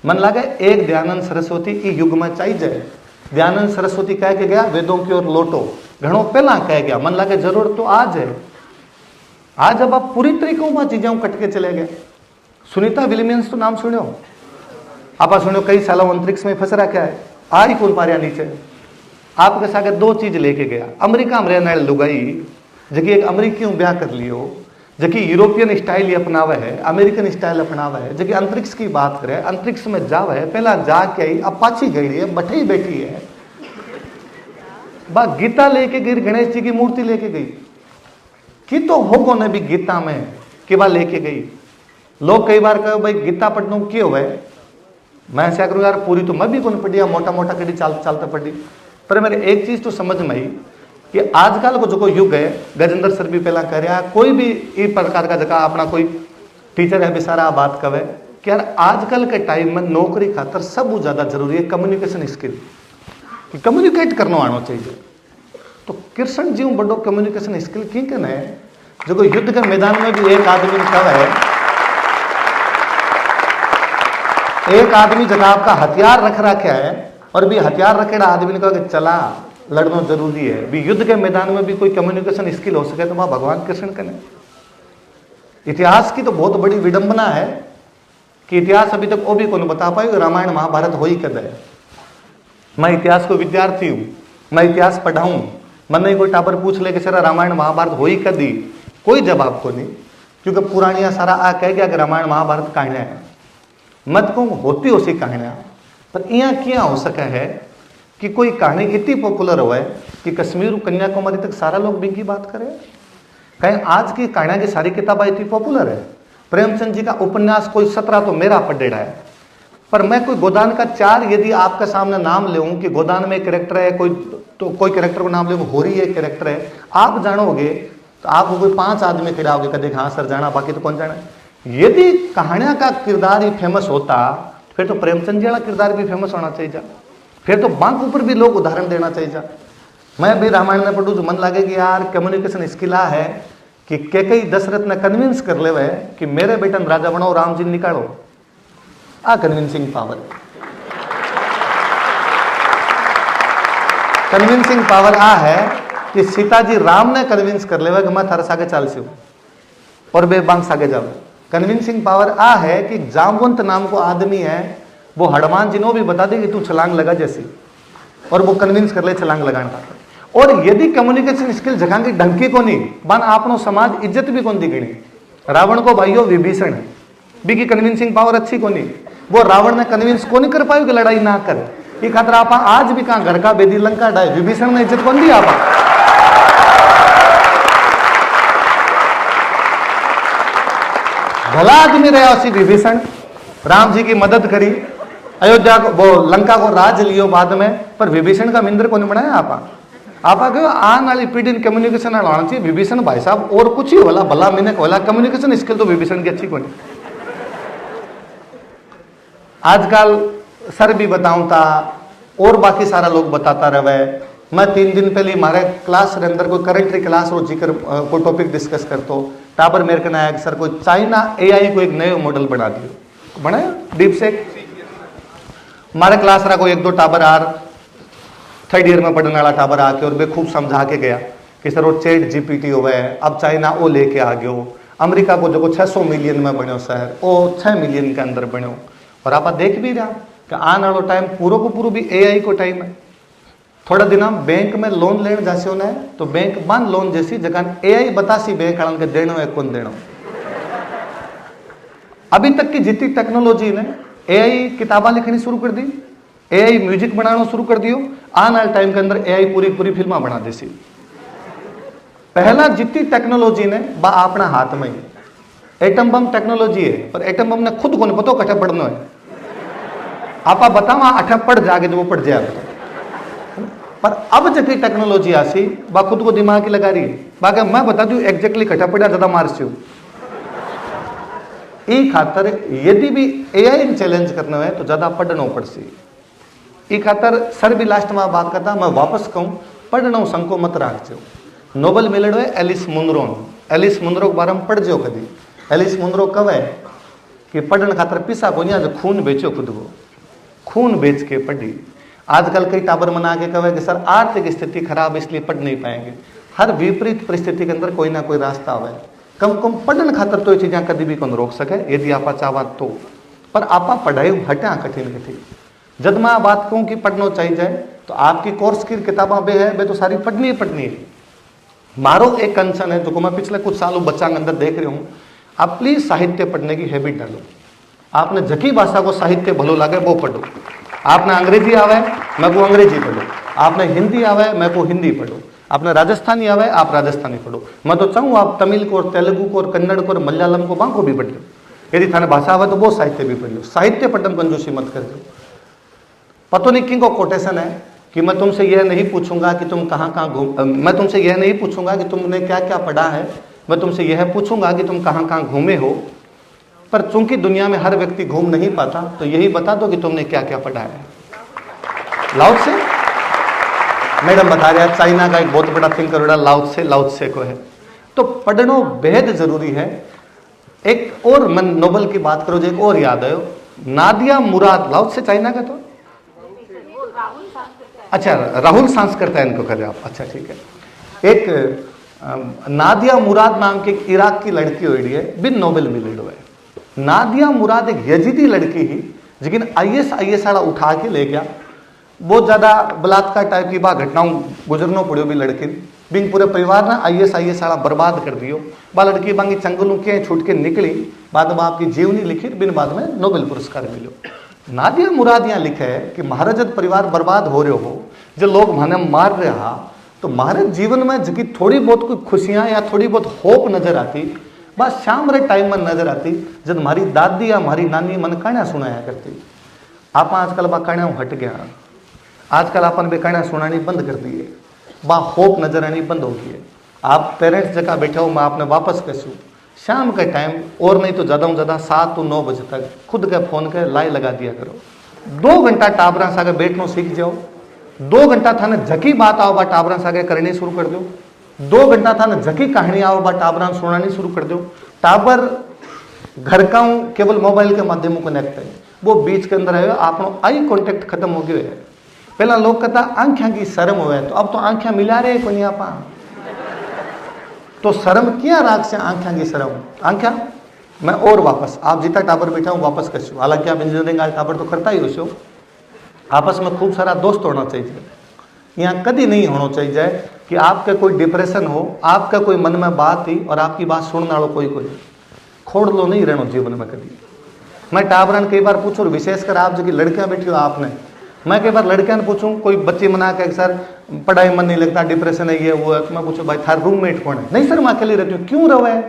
मन लगे एक दयानंद सरस्वती की युग में चाहिए जाए, दयानंद सरस्वती कह के गया वेदों की ओर लौटो, घणों पहला कह गया, मन लगे जरूरत तो आज है। आज अब आप पूरी तरीकों में चीजें कट के चले गए। सुनीता विलियम्स तो नाम सुनो, आप सुनो कई सालों अंतरिक्ष में फंस रखा है, आ ही कौन पारिया नीचे। आपके साथ 2 चीज लेके गया, अमेरिका में रहने वाली लुगाई जबकि एक अमेरिकी ब्याह कर लियो, जबकि यूरोपियन स्टाइल ये अपनावे है, अमेरिकन स्टाइल अपनावे है, जबकि अंतरिक्ष की बात करे, अंतरिक्ष में जावे है, पहला जाके आई, अब पाछी गई है, बठी बैठी है, बा गीता लेके गई, गणेश जी की मूर्ति लेके गई, कि तो होगो ने भी गीता में कि बा लेके गई। लोग कई बार कहो भाई गीता पढ़ने क्यों है, मैं ऐसा करूँ यार पूरी तो मैं भी कौन पढ़ी, मोटा मोटा कड़ी चालता पढ़ी, पर मेरे एक चीज तो समझ में आई कि आजकल को जो युग है, गजेंद्र सर भी पहला कह रहा, कोई भी इस प्रकार का जगह अपना कोई टीचर है बेसारा बात कहे कि यार आजकल के टाइम में नौकरी खातर सब ज्यादा जरूरी है कम्युनिकेशन स्किल, कि कम्युनिकेट करना आना चाहिए। तो कृष्ण जी बड़ो कम्युनिकेशन स्किल की कहना है, जो युद्ध के मैदान में भी एक आदमी कहा है, एक आदमी जगह आपका हथियार रख रखा है और भी हथियार रखेड़ा आदमी ने कहा कि चला लड़ना जरूरी है, भी युद्ध के मैदान में भी कोई कम्युनिकेशन स्किल हो सके तो वहां भगवान कृष्ण कने। इतिहास की तो बहुत बड़ी विडंबना है कि इतिहास अभी तक वो भी कौन बता पाए रामायण महाभारत हो ही कद है। मैं इतिहास को विद्यार्थी हूं, मैं इतिहास पढ़ाऊं, मन नहीं कोई टापर पूछ ले कि सर रामायण महाभारत हो ही कदी, कोई जवाब को नहीं, क्योंकि पुरानिया सारा आ कह गया कि रामायण महाभारत कहानियां है, मत को होती हो सी कहानियां, पर यहाँ क्या हो सका है कि कोई कहानी इतनी पॉपुलर हो कि कश्मीर कन्याकुमारी तक सारा लोग बिंगी बात करें। कहीं आज की कहानियां की सारी किताबें इतनी पॉपुलर है, प्रेमचंद जी का उपन्यास कोई 17 तो मेरा पढ़ेड़ा है, पर मैं कोई गोदान का 4 यदि आपके सामने नाम ले कि गोदान में कैरेक्टर है, कोई कैरेक्टर को नाम ले होरी एक कैरेक्टर है, आप जानोगे तो आप कोई 5 आदमी खिलाओगे कदे हाँ सर जाना, बाकी तो कौन जाना। यदि कहानियां का किरदार ही फेमस होता फिर तो प्रेमचंद जी वाला किरदार भी फेमस होना चाहिए, फिर तो बांक ऊपर भी लोग उदाहरण देना चाहिए। मैं भी रामायण में पढ़ू तो मन लगे कि यार कम्युनिकेशन स्किल आ है कि कई दशरथ ने कन्विंस कर ले कि मेरे बेटन राजा बनो, राम जी निकालो, आ कन्विंसिंग पावर, कन्विंसिंग पावर आ है कि सीता जी राम ने कन्विंस कर ले कि मैं थारा सागे चाल सी और बे बांग सागे जाओ। कन्विंसिंग पावर आ है कि जामवंत नाम को आदमी है, वो हनुमान जी ने भी बता दे कि तू छलांग लगा जैसी, और वो कन्विंस कर ले छलांग लगाने का। और यदि कम्युनिकेशन स्किल जगह की ढंकी को नहीं बन आपनो समाज इज्जत भी कौन दी गणी। रावण को भाइयों विभीषण भी की कन्विंसिंग पावर अच्छी को नहीं, वो रावण ने कन्विंस को नहीं कर पायो कि लड़ाई ना कर, ये खातर आप आज भी कहा घर का बेदी लंका डाय, विभीषण ने इज्जत कौन दी आप। भला आदमी रहा विभीषण, राम जी की मदद करी, अयोध्या को, वो लंका को राज लियो बाद में, पर विभीषण का मिंद्र को नहीं बनाया आप कहो आने वाली पीढ़ी कम्युनिकेशन आना चाहिए। विभीषण भाई साहब और कुछ ही होला, भला मिनक होला, कम्युनिकेशन स्किल तो विभीषण की अच्छी कोनी। आजकल सर भी बताऊं था और बाकी सारा लोग बताता रहे। मैं 3 दिन पहले हमारे क्लास के अंदर कोई करंट क्लास और जिक्र कोई टॉपिक डिस्कस करतो, टाबर मेरे को आया सर कोई चाइना एआई को एक नए मॉडल बना दियो, बनाया डीप सेक। हमारे क्लास रहा कोई 1-2 टाबर आर 3rd ईयर में पढ़ने वाला टाबर आके और वे खूब समझा के गया कि सर वो चैट जीपीटी हो गए, अब चाइना वो लेके आ गयो, अमेरिका को जो 600 मिलियन में बनो शहर वो 6 मिलियन के अंदर बनो। और आप देख भी रहा कि आने वाला टाइम पूरा को पूरा भी एआई को टाइम है। थोड़ा दिन हम बैंक में लोन लेने जैसे होना है तो बैंक बंद लोन जैसी जगह एआई बतासी बैंक वालों के देना है कौन देना। अभी तक की जितनी टेक्नोलॉजी ने एआई किताबा लिखनी शुरू कर दी, एआई म्यूजिक बनाना शुरू कर दियो, आने वाले टाइम के अंदर एआई पूरी फिल्मा बना देसी। पहला जितनी टेक्नोलॉजी ने बा अपना हाथ में ही एटम बम टेक्नोलॉजी है, पर एटम बम ने खुद को नहीं पता कटे पढ़ना है। आप बताओ अठा पढ़ जाके जो वो पढ़ जाएगा, पर अब जितनी टेक्नोलॉजी आसी बा खुद को दिमाग की लगा रही है। बाकी मैं बता दूं एग्जैक्टली कटा पड़ा ज्यादा मार्च ई खातर यदि भी एआई चैलेंज करना है तो ज्यादा पढ़ना पड़सी। ई खातर सर भी लास्ट में बात करता, मैं वापस कहूं पढ़ना संको मत राखो। नोबल मिलड़ो है एलिस मुनरो के बारे में पढ़ जो कभी। एलिस मुनरो कव है कि पढ़ने खातर पिसा को जो खून बेचो, खुद को खून बेच के पढ़ी। आजकल कई टाबर मना के कहे कि सर आर्थिक स्थिति खराब इसलिए पढ़ नहीं पाएंगे। हर विपरीत परिस्थिति के अंदर कोई ना कोई रास्ता आवे। कम पढ़ने खातर तो ये चीजें कभी भी कौन रोक सके यदि आप चाहवा तो, पर आप पढ़ाई हटा कठिन कठिन। जब मैं बात कहूं कि पढ़ना चाहिए जाए तो आपकी कोर्स की किताबें बे है वे तो सारी पढ़नी है। मारो एक कंसर्न है जो मैं पिछले कुछ सालों बच्चा के अंदर देख रही हूँ, आप प्लीज साहित्य पढ़ने की हैबिट डालो। आपने जकी भाषा को साहित्य भलो लगे वो पढ़ो। आपने अंग्रेजी आवे मैं को अंग्रेजी पढ़ो, आपने हिंदी आवे मैं को हिंदी पढ़ो, आपने राजस्थानी आवे आप राजस्थानी पढ़ो। मैं तो चाहूँ आप तमिल को और तेलुगु को और कन्नड़ को और मलयालम को बांको भी पढ़ लो। यदि थाने भाषा आवे तो वो साहित्य भी पढ़ लो। साहित्य पढ़ने कंजूसी मत कर दो। पतो नहीं किंग को कोटेशन है कि मैं तुमसे यह नहीं पूछूंगा कि तुम कहाँ कहाँ घूम, मैं तुमसे यह नहीं पूछूंगा कि तुमने क्या क्या पढ़ा है, मैं तुमसे यह पूछूंगा कि तुम कहाँ कहाँ घूमे हो। पर चूंकि दुनिया में हर व्यक्ति घूम नहीं पाता तो यही बता दो कि तुमने क्या क्या पढ़ा है। लाओ से मैडम बता रहे हैं चाइना का एक बहुत बड़ा थिंकर लाओ से को है। तो पढ़ना बेहद जरूरी है। एक और मैं नोबल की बात करो जो एक और याद आयो, नादिया मुराद। लाओ से चाइना का तो अच्छा राहुल सांस्कृत्यायन को कर रहे आप, अच्छा ठीक है। एक नादिया मुराद नाम की एक इराक की लड़की हुई है, बिन नोबेल मिले हुए। नादिया मुराद एक यजीदी लड़की ही, लेकिन आईएस वाला उठा के ले गया। बहुत ज्यादा बलात्कार टाइप की बात घटनाओं गुजरना पड़ो भी लड़की बिन पूरे परिवार ने आईएस वाला बर्बाद कर दियो। बा लड़की बांगी चंगलों के छूट के निकली, बाद में आपकी जीवनी लिखी, बिन बाद में नोबेल पुरस्कार मिलो। नादिया मुराद यहाँ लिखा है कि महाराज परिवार बर्बाद हो रहे हो, जो लोग माने मार रहा, तो महाराज जीवन में जबकि थोड़ी बहुत कोई खुशियां या थोड़ी बहुत होप नजर आती, बस शाम रे टाइम में नजर आती जब हमारी दादी या हमारी नानी मन कहानियां सुनाया करती। आप आजकल बा कहानियां हट गया, आजकल अपन भी कहानियां सुनानी बंद कर दी है, बा होप नजर आनी बंद हो गई है। आप पेरेंट्स जगह बैठे हो, मैं आपने वापस कहूँ शाम के टाइम और नहीं तो ज़्यादा से ज़्यादा 7 to 9 बजे तक खुद के फोन के लाई लगा दिया करो। 2 घंटा टाबरा सागे बैठना सीख जाओ। 2 घंटा थाने झकी बात आओ बा टाबरा सागे करनी शुरू कर दो। 2 घंटा थाने झकी कहानी आओ बा टाबरा सुनानी शुरू कर दो। टाबर घर का केवल मोबाइल के माध्यम कनेक्ट है, वो बीच के अंदर है, आप आई कॉन्टेक्ट खत्म हो गयो है। पहला लोग कहता आंखियां की शर्म हो, तो अब तो आंखियां मिला रहे को नहीं आपा, तो शर्म क्या राख से आंखियां की शर्म आंखियां। मैं और वापस आप जितना टाबर बैठा हूँ वापस कर, हालांकि आप इंजीनियरिंग आज टाबर तो करता ही हो। आपस में खूब सारा दोस्त होना चाहिए। यहाँ कभी नहीं होना चाहिए कि आपके कोई डिप्रेशन हो, आपका कोई मन में बात ही और आपकी बात सुनने वालों कोई खोड़ लो नहीं रहना जीवन में कभी। मैं टाबरन कई बार पूछूँ, विशेषकर आप जो लड़कियां बैठी हो आपने, मैं कई बार लड़कियां पूछूं, कोई बच्ची मना के सर पढ़ाई मन नहीं लगता, डिप्रेशन है, ये वो है, तो मैं पूछूं भाई थार रूममेट कौन है? नहीं सर मैं अकेली रहती हूँ। क्यों रहो है?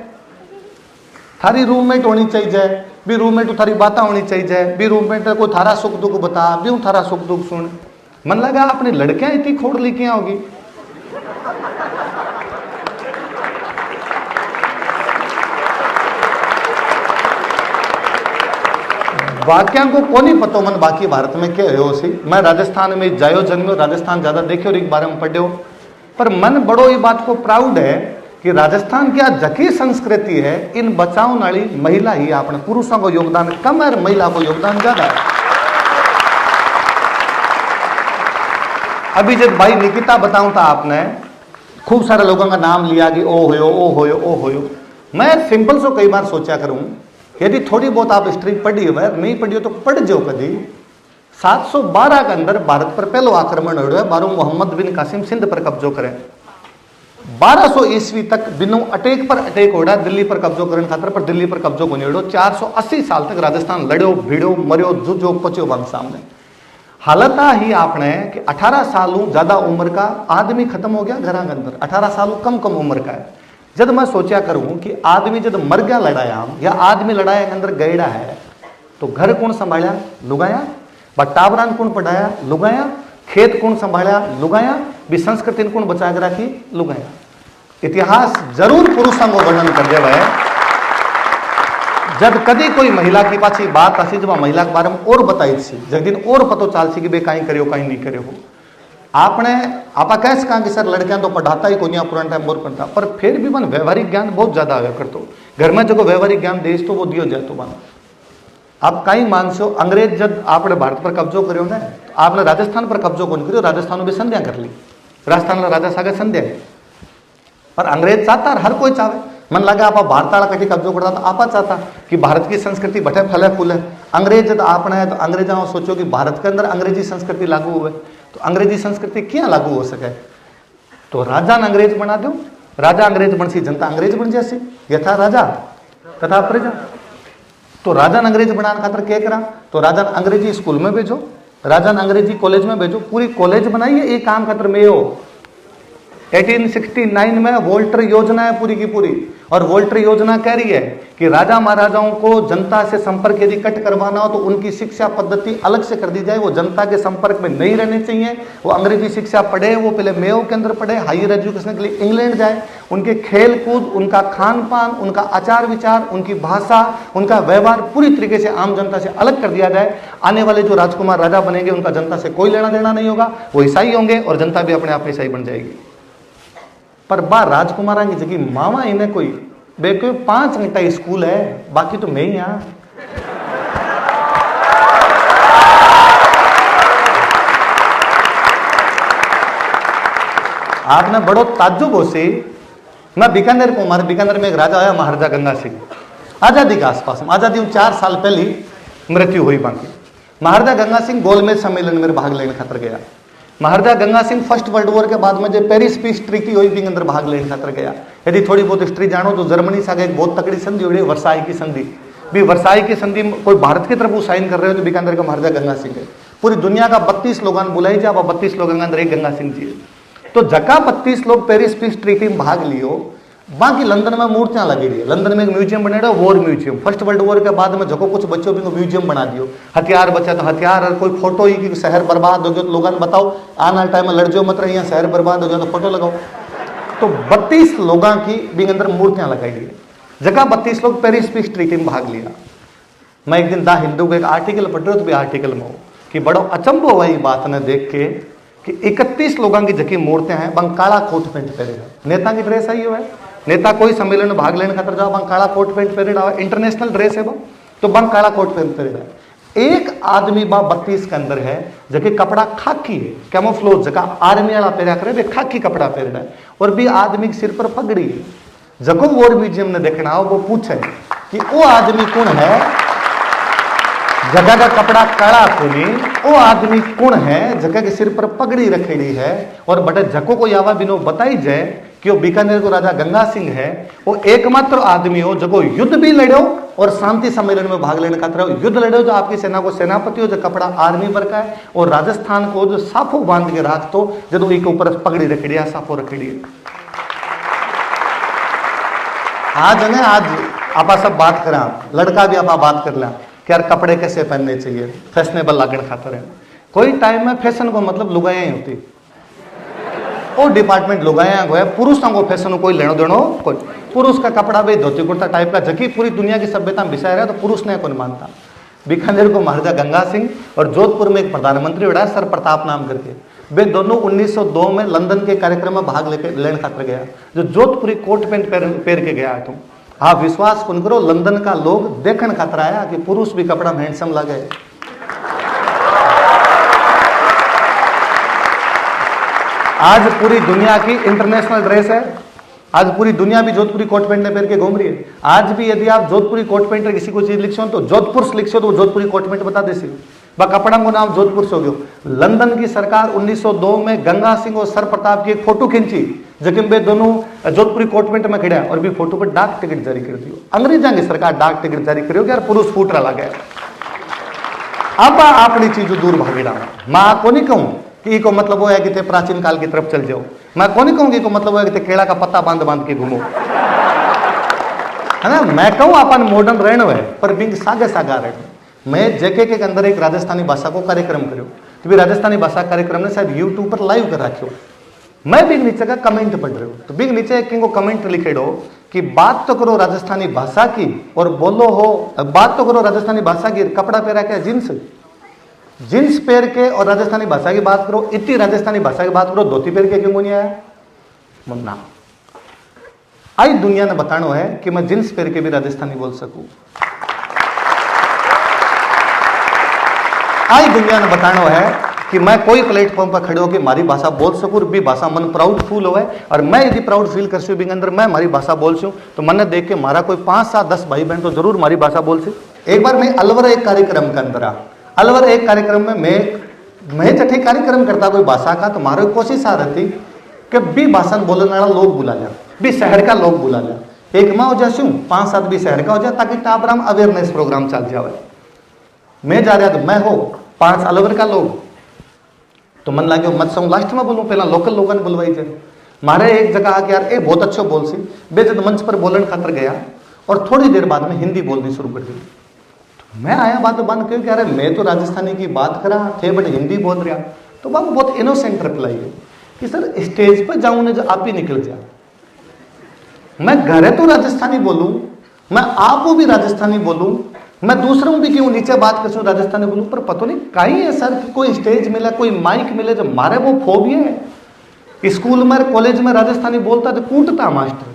थारी रूममेट होनी चाहिए, भी रूममेट थारी बातें होनी चाहिए, भी रूममेट को थारा सुख दुख बता, भी थारा सुख दुख सुन। मन लगा अपनी लड़कियां इतनी खोड़ लेके होगी। वाक्यां को कौन ही पतो मन बाकी भारत में क्या हो सी। मैं राजस्थान में जायो जन्मो, राजस्थान ज्यादा देखे और एक बारे में पढ़ो, पर मन बड़ो ये बात को प्राउड है कि राजस्थान की आज जकी संस्कृति है, इन बचाव नाली महिला ही अपने पुरुषों को योगदान कम है, महिला को योगदान ज्यादा है। अभी जब भाई निकिता बताऊं था आपने, खूब सारे लोगों का नाम लिया कि ओ होयो ओ होयो ओ होयो। मैं सिंपल सो कई बार सोचा करूं, यदि थोड़ी बहुत आप हिस्ट्री पढ़ी हो, नहीं पढ़ी हो तो पढ़ जाओ कभी। 712 के अंदर भारत पर पहलो आक्रमण हो, बारो मोहम्मद बिन कासिम सिंध पर कब्जो करे। 1200 ईस्वी तक बिनो अटैक पर अटैक हो रहा दिल्ली पर कब्जो करने खातर, पर दिल्ली पर कब्जो को नहीं। 480 साल तक राजस्थान लड़ो भिड़ो मरियो जुझो पचो वंग सामने। हालत ही आपने कि 18 साल ज्यादा उम्र का आदमी खत्म हो गया घर के अंदर, 18 साल कम कम उम्र का है। जब मैं सोचा करूं कि आदमी जब मर गया लड़ाया या आदमी लड़ाया के अंदर गैड़ा है, तो घर कौन संभाला? लुगाया। टावरान कौन पढ़ाया? लुगाया। खेत कौन संभाला? लुगाया। भी संस्कृति कौन बचा के रखी? लुगाया। इतिहास जरूर पुरुषों को वर्णन कर देवा है। जब कभी कोई महिला की पाछी बात आसी, जब महिला के बारे में और बताई थी, जब दिन और पतो चाल सी कि बे कहीं करियो कहीं नहीं करियो। आपने आप कह सका कि सर लड़कियां तो पढ़ाता ही कोई पुराना टाइम और पढ़ता, पर फिर भी मन व्यवहारिक ज्ञान बहुत ज्यादा आया करतो। घर में जो व्यवहारिक ज्ञान देश तो वो दियो जाए तो मन आप कहीं मानसो। अंग्रेज जब आपने भारत पर कब्जो करो ना, तो आपने राजस्थान पर कब्जो कौन करो? राजस्थान में भी संध्या कर ली। राजस्थान राजा सागे संध्या है, पर अंग्रेज चाहता हर कोई चाहे। मन लगा आप भारत वाला कटी कब्जो करता तो आप चाहता कि भारत की संस्कृति बटे फले फूले। अंग्रेज जब आपने है तो अंग्रेजा सोचो कि भारत के अंदर अंग्रेजी संस्कृति लागू हुए, तो अंग्रेजी संस्कृति क्या लागू हो सके? तो राजा ने अंग्रेज बना दो, राजा अंग्रेज बन सी, जनता अंग्रेज बन जासी। यथा राजा तथा प्रजा। तो राजा ने अंग्रेज बनाने खातर क्या करा? तो राजा ने अंग्रेजी स्कूल में भेजो, राजा ने अंग्रेजी कॉलेज में भेजो, पूरी कॉलेज बनाई है एक काम खातर में हो। 1869 में वोल्टर योजना है पूरी की पूरी, और वोल्टर योजना कह रही है कि राजा महाराजाओं को जनता से संपर्क यदि कट करवाना हो तो उनकी शिक्षा पद्धति अलग से कर दी जाए। वो जनता के संपर्क में नहीं रहने चाहिए, वो अंग्रेजी शिक्षा पढ़े, वो पहले मेयो के अंदर पढ़े, हायर एजुकेशन के लिए इंग्लैंड जाए। उनके खेल कूद, उनका खान पान, उनका आचार विचार, उनकी भाषा, उनका व्यवहार पूरी तरीके से आम जनता से अलग कर दिया जाए। आने वाले जो राजकुमार राजा बनेंगे उनका जनता से कोई लेना देना नहीं होगा, वो ईसाई होंगे और जनता भी अपने आप में ईसाई बन जाएगी। पर बा राजकुमारा की जगह मामा इन्हें कोई बेको 5 घंटा स्कूल है, बाकी तो मैं ही यहां। आपने बड़ो ताज्जुब हो से। मैं बीकानेर को, हमारे बीकानेर में एक राजा आया महाराजा गंगा सिंह, आजादी के आसपास में, आजादी 4 साल पहले मृत्यु हुई बाकी। महाराजा गंगा सिंह गोलमेज सम्मेलन में भाग लेने खातर गया। Maharaja Ganga Singh first world war के बाद में जो पेरिस पीस ट्रीटी हुई भी अंदर भाग लेने खातर गया। यदि थोड़ी बहुत हिस्ट्री जानो तो जर्मनी से आगे एक बहुत तकड़ी संधि हुई, वर्साई की संधि। भी वर्साई की संधि में कोई भारत की तरफ वो साइन कर रहे हो तो बीकानेर का महाराजा गंगा सिंह है। पूरी दुनिया का 32 लोग बुलाई जाए, 32 लोगों के अंदर एक गंगा सिंह जी है। तो जगह 32 लोग पेरिस पीस ट्रीटी में भाग लियो। बाकी लंदन में मूर्तियां लगी रही है। लंदन में एक म्यूजियम बने रहा, war museum. First world war के बाद में जो कुछ बच्चों भी म्यूजियम बना दियो। हथियार बचा तो हथियार, और कोई फोटो ही कि शहर बर्बाद हो गया तो लोगों ने बताओ आना टाइम में लड़ जाओ मत रहे, यहाँ शहर बर्बाद हो गया तो फोटो लगाओ। तो 32 लोगों की भी अंदर मूर्तियां लगाई गई। जगह 32 लोग पेरिस पीस ट्रीटी में भाग लिया। मैं एक दिन दा हिंदू का एक आर्टिकल पढ़ रहा हूँ, तो भी आर्टिकल में हो कि बड़ो अचंभो हुआ ये बात ने देख के कि 31 लोगों की जकी मूर्तियां हैं, बंग काला कोट पैंट पहरे। नेता की ड्रेस आई हुआ है, नेता कोई सम्मेलन में भाग लेने खातर जाओ बंग काला कोट पैंट पहरे रहा है, इंटरनेशनल ड्रेस है वो, तो बंग काला कोट पैंट पहरे रहा है। एक आदमी 32 के अंदर है जबकि कपड़ा खाकी है, कैमोफ्लोज जगह आर्मी वाला पहरा करे, खाकी कपड़ा पहन रहा है, और भी आदमी के सिर पर पगड़ी है। जको वॉर म्यूजियम ने देखना हो वो पूछे कि वो आदमी कौन है, जगह का कपड़ा काला कोनी, वो आदमी कौन है जगह के सिर पर पगड़ी रखेड़ी है। और बटे जको को यावा बिनो बताई जाए कि वो बीकानेर को राजा गंगा सिंह है। वो एकमात्र आदमी हो जो युद्ध भी लड़ो और शांति सम्मेलन में भाग लेने का तरह युद्ध लड़ो, जो आपकी सेना को सेनापति हो, जो कपड़ा आर्मी पर का है, और राजस्थान को जो साफो बांध के राख तो जो एक ऊपर पगड़ी रखेड़ी है, साफो रखेड़ी है। आज आप सब बात करें, लड़का भी आप बात कर लें कि यार कपड़े कैसे पहनने चाहिए, फैशनेबल लागण खातर है। कोई टाइम में फैशन को मतलब लुगाया ही होती, और डिपार्टमेंट लुगाया गया, पुरुषों को फैशन कोई लेनो देनो कोई। पुरुष का कपड़ा भी धोती कुर्ता टाइप का, जबकि पूरी दुनिया की सभ्यता में बिसाया रहा, तो पुरुष ने कौन मानता। बीकानेर को महाराजा गंगा सिंह और जोधपुर में एक प्रधानमंत्री बड़ा सर प्रताप नाम करके, वे दोनों 1902 में लंदन के कार्यक्रम में भाग लेने खातर गया, जो जोधपुरी कोट पैंट पहन के गया है। तुम आप विश्वास कौन करो, लंदन का लोग देखने खातर आया कि पुरुष भी कपड़ा में हैंडसम लगे। आज पूरी दुनिया की इंटरनेशनल ड्रेस है, आज पूरी दुनिया भी जोधपुरी कोट पैंट पहन के घूम रही है। आज भी यदि आप जोधपुरी कोट पैंट किसी को चीज लिखो तो जोधपुर लिखो तो जोधपुरी कोट पैंट बता देसी, बा कपड़ा को नाम जोधपुर से हो गयो। लंदन की सरकार 1902 में गंगा सिंह और सर प्रताप की एक फोटो खींची, जबकि वे दोनों जोधपुरी कोट पैंट में खड़ा और भी फोटो पर डाक टिकट जारी कर दी। अंग्रेजा की सरकार डाक टिकट जारी करो कि यार पुरुष फूट रहा लगे। अब अपनी चीज दूर भागेड़ा, मां को नहीं कहूं कि को मतलब वो है कि थे प्राचीन काल की तरफ चल जाओ, मैं कौन नहीं कहूंगी को मतलब वो है कि थे केला का पत्ता बांध बांध के घूमो, है ना। मैं कहूं अपन मॉडर्न रहना है, पर बिंग सागे सागा रहना। मैं जेके के अंदर एक राजस्थानी भाषा को कार्यक्रम करो, तो भी राजस्थानी भाषा कार्यक्रम ने शायद यूट्यूब पर लाइव कर रखो। मैं बिंग नीचे का कमेंट पढ़ रहा हूं, तो बिंग नीचे किंग कमेंट लिखे दो कि बात तो करो राजस्थानी भाषा की और बोलो हो, बात तो करो राजस्थानी भाषा की, कपड़ा पहरा क्या जींस, जींस पहन के और राजस्थानी भाषा की बात करो, इतनी राजस्थानी भाषा की बात करो, धोती पहन के क्यों नहीं आया मुन्ना। आई दुनिया ने बताना है कि मैं जींस पहन के भी राजस्थानी बोल सकूं। आई दुनिया ने बताना है कि मैं कोई प्लेटफॉर्म पर खड़े होकर मारी भाषा बोल सकूं, भी भाषा मन प्राउड फील हो। और मैं यदि प्राउड फील कर सकूं अंदर मैं मारी भाषा बोल सकूं, तो मन देख के मारा कोई 5, 7, 10 भाई बहन तो जरूर मारी भाषा बोल सी। एक बार मैं अलवर एक कार्यक्रम के अंदर अलवर एक कार्यक्रम में मैं जठे कार्यक्रम करता कोई भाषा का, तो मारो कोशिश आ रही थी कि भी भाषा बोलने वाला लोग बुला लिया, भी शहर का लोग बुला लिया। एक माँ हो जाए 5-7 भी शहर का हो जाए, ताकि टाबराम अवेयरनेस प्रोग्राम चल जाए। मैं जा रहा तो मैं हो 5 अलवर का लोग, तो मन लगे मत सौ लास्ट में बोलूं, पहला लोकल लोगों ने बुलवाई जाए। मारे एक जगह आके यार ए बहुत अच्छो बोल सी, बेजद मंच पर बोलने खातर गया और थोड़ी देर बाद में हिंदी बोलनी शुरू कर दी। मैं आया बात बंद क्यों, अरे मैं तो राजस्थानी की बात करा थे बट हिंदी बोल रहा। तो बाबू बहुत इनोसेंट रिप्लाई है कि सर स्टेज पर जाऊं ना जो आप ही निकल जा, मैं घरे तो राजस्थानी बोलूं, मैं आपको भी राजस्थानी बोलूं, मैं दूसरों भी क्यों नीचे बात कर राजस्थानी बोलूं, पर पता नहीं कहीं है सर कि कोई स्टेज मिला कोई माइक मिले जो मारे वो फोबिया है। स्कूल में कॉलेज में राजस्थानी बोलता तो कूटता मास्टर,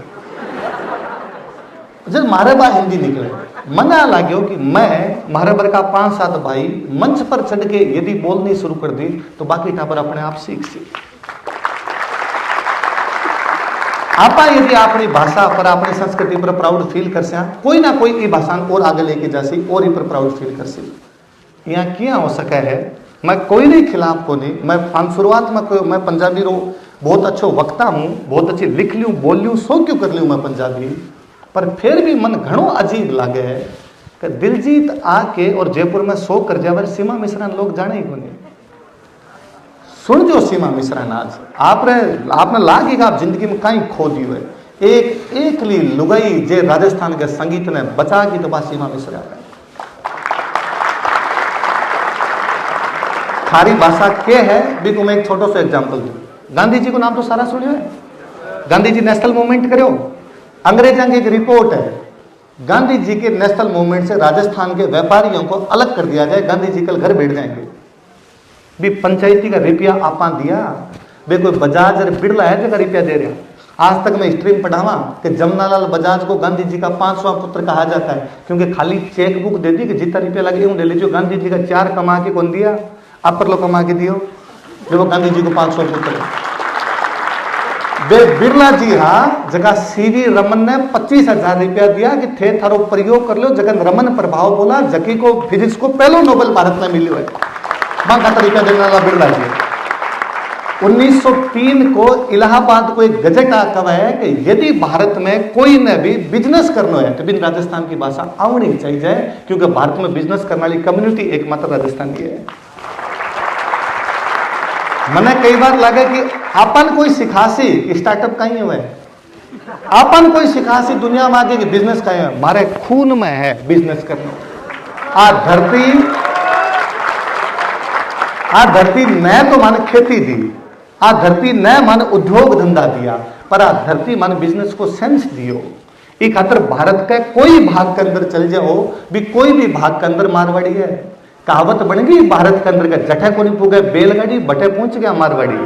जब मारे बा हिंदी निकले मना लाग्यो कि मैं मारे बर का 5-7 भाई मंच पर चढ़ के यदि बोलनी शुरू कर दी तो बाकी टापर अपने आप सीख सी। आपा यदि अपनी भाषा पर अपनी संस्कृति पर प्राउड फील कर सया, कोई ना कोई ये भाषा और आगे लेके जा सी और ही पर प्राउड फील कर सी। यहाँ क्या हो सका है, मैं कोई नहीं खिलाफ को नहीं, मैं शुरुआत में मैं पंजाबी रो बहुत अच्छो वक्ता हूँ, बहुत अच्छी लिख लूँ बोल लूँ, सो क्यों कर लूँ मैं पंजाबी, पर फिर भी मन घणो अजीब लागे है कि दिलजीत आके और जयपुर में शो कर जावे, सीमा मिश्रा लोग जाने ही कोनी। सुन जो सीमा मिश्रा आज आपने लागेगा आप जिंदगी में कहीं खो दियो है। एक एकली लुगाई जे राजस्थान के संगीत ने बचा की तो बात सीमा मिश्रा है। थारी भाषा के है भी को मैं एक छोटा सा एग्जाम्पल दूं। गांधी जी को नाम तो सारा सुनियो है, गांधी जी नेशनल मूवमेंट करो। अंग्रेजों की एक रिपोर्ट है, गांधी जी के नेशनल मूवमेंट से राजस्थान के व्यापारियों को अलग कर दिया जाए, गांधी जी कल घर बैठ जाएंगे। भी पंचायती का रुपया आपा दिया, वे कोई बजाज और बिरला है जगह रुपया दे रहा। आज तक मैं हिस्ट्री में पढ़ावा कि जमनालाल बजाज को गांधी जी का 5वां पुत्र कहा जाता है, क्योंकि खाली चेक बुक दे दी कि जितना रुपया लगे यूं ले लीजिए। गांधी जी का 4 कमा के कौन दिया, अपर लोग कमा के दियो, जो वो गांधी जी को 500 पुत्र। वे बिरला जी हाँ जगह सीवी रमन ने 25,000 रुपया दिया कि थे थारो प्रयोग कर लो। जगन रमन प्रभाव बोला, जकी को फिजिक्स को पहलो नोबेल भारत में मिलो है, वहां का रुपया देने वाला बिरला जी। 1903 को इलाहाबाद को एक गजट आया है कि यदि भारत में कोई ने भी बिजनेस करना है तो भी राजस्थान की भाषा आवनी चाहिए, क्योंकि भारत में बिजनेस करने वाली कम्युनिटी एकमात्र राजस्थान की है। मैंने कई बार लगा कि अपन कोई सिखासी कि स्टार्टअप कहीं हुआ है, अपन कोई सिखासी दुनिया में आगे कि बिजनेस का है, मारे खून में है बिजनेस करना। आ धरती न तो माने खेती दी, आ धरती न माने उद्योग धंधा दिया, पर आ धरती माने बिजनेस को सेंस दियो। एक खातर भारत के कोई भाग के अंदर चल जाओ भी, कोई भी भाग के अंदर मारवाड़ी है। कहावत बन गई भारत के अंदर का, जठे को नहीं पूगे बैलगाड़ी, बटे पहुंच गया मारवाड़ी।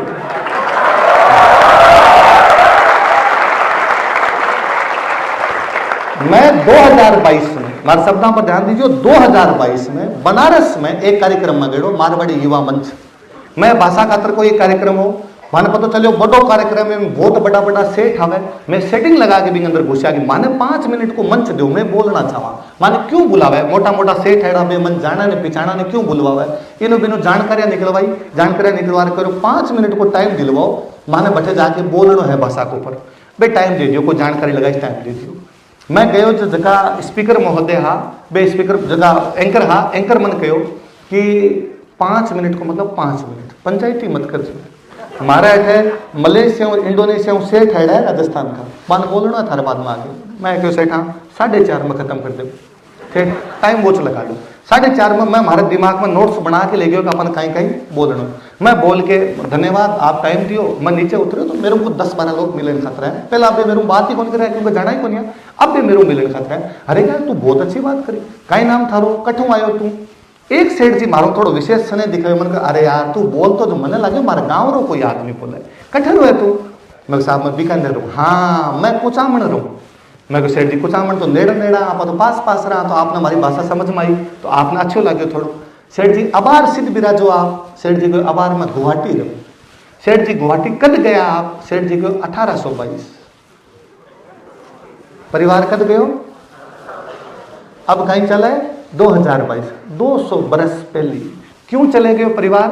मैं 2022 में, मारे शब्दों पर ध्यान दीजिए, 2022 में बनारस में एक कार्यक्रम में गयो, मारवाड़ी युवा मंच। मैं भाषा खातर कोई कार्यक्रम हो, माने पता चलो बड़ो कार्यक्रम में बहुत बड़ा बड़ा सेट हवे। मैं सेटिंग लगा के भी अंदर घुसा कि माने 5 मिनट को मंच दो, मैं बोलना चाहवा। माने क्यों बुलावे, मोटा मोटा सेठ है बे मन जाना ने पिछाना ने क्यों बुलवावे, इनो बिनो जानकारियां निकलवाई, जानकारियां निकलवा करो 5 मिनट को टाइम दिलवाओ, माने बैठे जाके बोलना है भाषा के ऊपर, बे टाइम दे दियो, कोई जानकारी लगाई टाइम दे दियो। मैं गयो जो जगह स्पीकर महोदय हा, बे स्पीकर जगह एंकर हा, एंकर मन कहो कि 5 मिनट को मतलब 5 मिनट, पंचायती मत कर। हमारा है मलेशिया और इंडोनेशिया सेठ है राजस्थान का, मान बोलना था बाद में आगे। मैं क्यों सेठ हाँ 4:30 में खत्म कर दे, ठीक टाइम वॉच लगा लो। 4:30 में मैं हमारे दिमाग में नोट्स बना के ले गया कि अपन कहीं कहीं बोलना। मैं बोल के धन्यवाद आप टाइम दियो, मैं नीचे उतरे तो मेरे को 10-12 लोग मिलने खतरा है। पहले अब मेरे बात ही कौन कर रहा है, क्योंकि जाना ही कौन है, अब भी मेरे को मिलने खतरा है। अरे यार तू बहुत अच्छी बात करी, कहीं नाम थारो, कठू आयो तू। एक सेठ जी मारो थोड़ा विशेष सने दिखाए, मन कर अरे यार तू बोल तो मैंने लगे मारे गाँव रो कोई आदमी बोले, कठर है तू। मैं साहब मैं बीकानेर रहूँ, हाँ मैं कुचामण रहूँ। मैं को सेठ जी कुचामण तो नेड़ा नेड़ा, आप तो पास पास रहा, तो आपने हमारी भाषा समझ में आई तो आपने अच्छो लगे थोड़ो। सेठ जी अबार सिद्ध बिराजो आप, सेठ जी को अबार में गुवाहाटी रहूँ। सेठ जी गुवाहाटी कद गया आप, सेठ जी को 1822। परिवार कद गयो, अब कहीं चला है 2022, 200 बरस पहले। क्यों चले गए परिवार,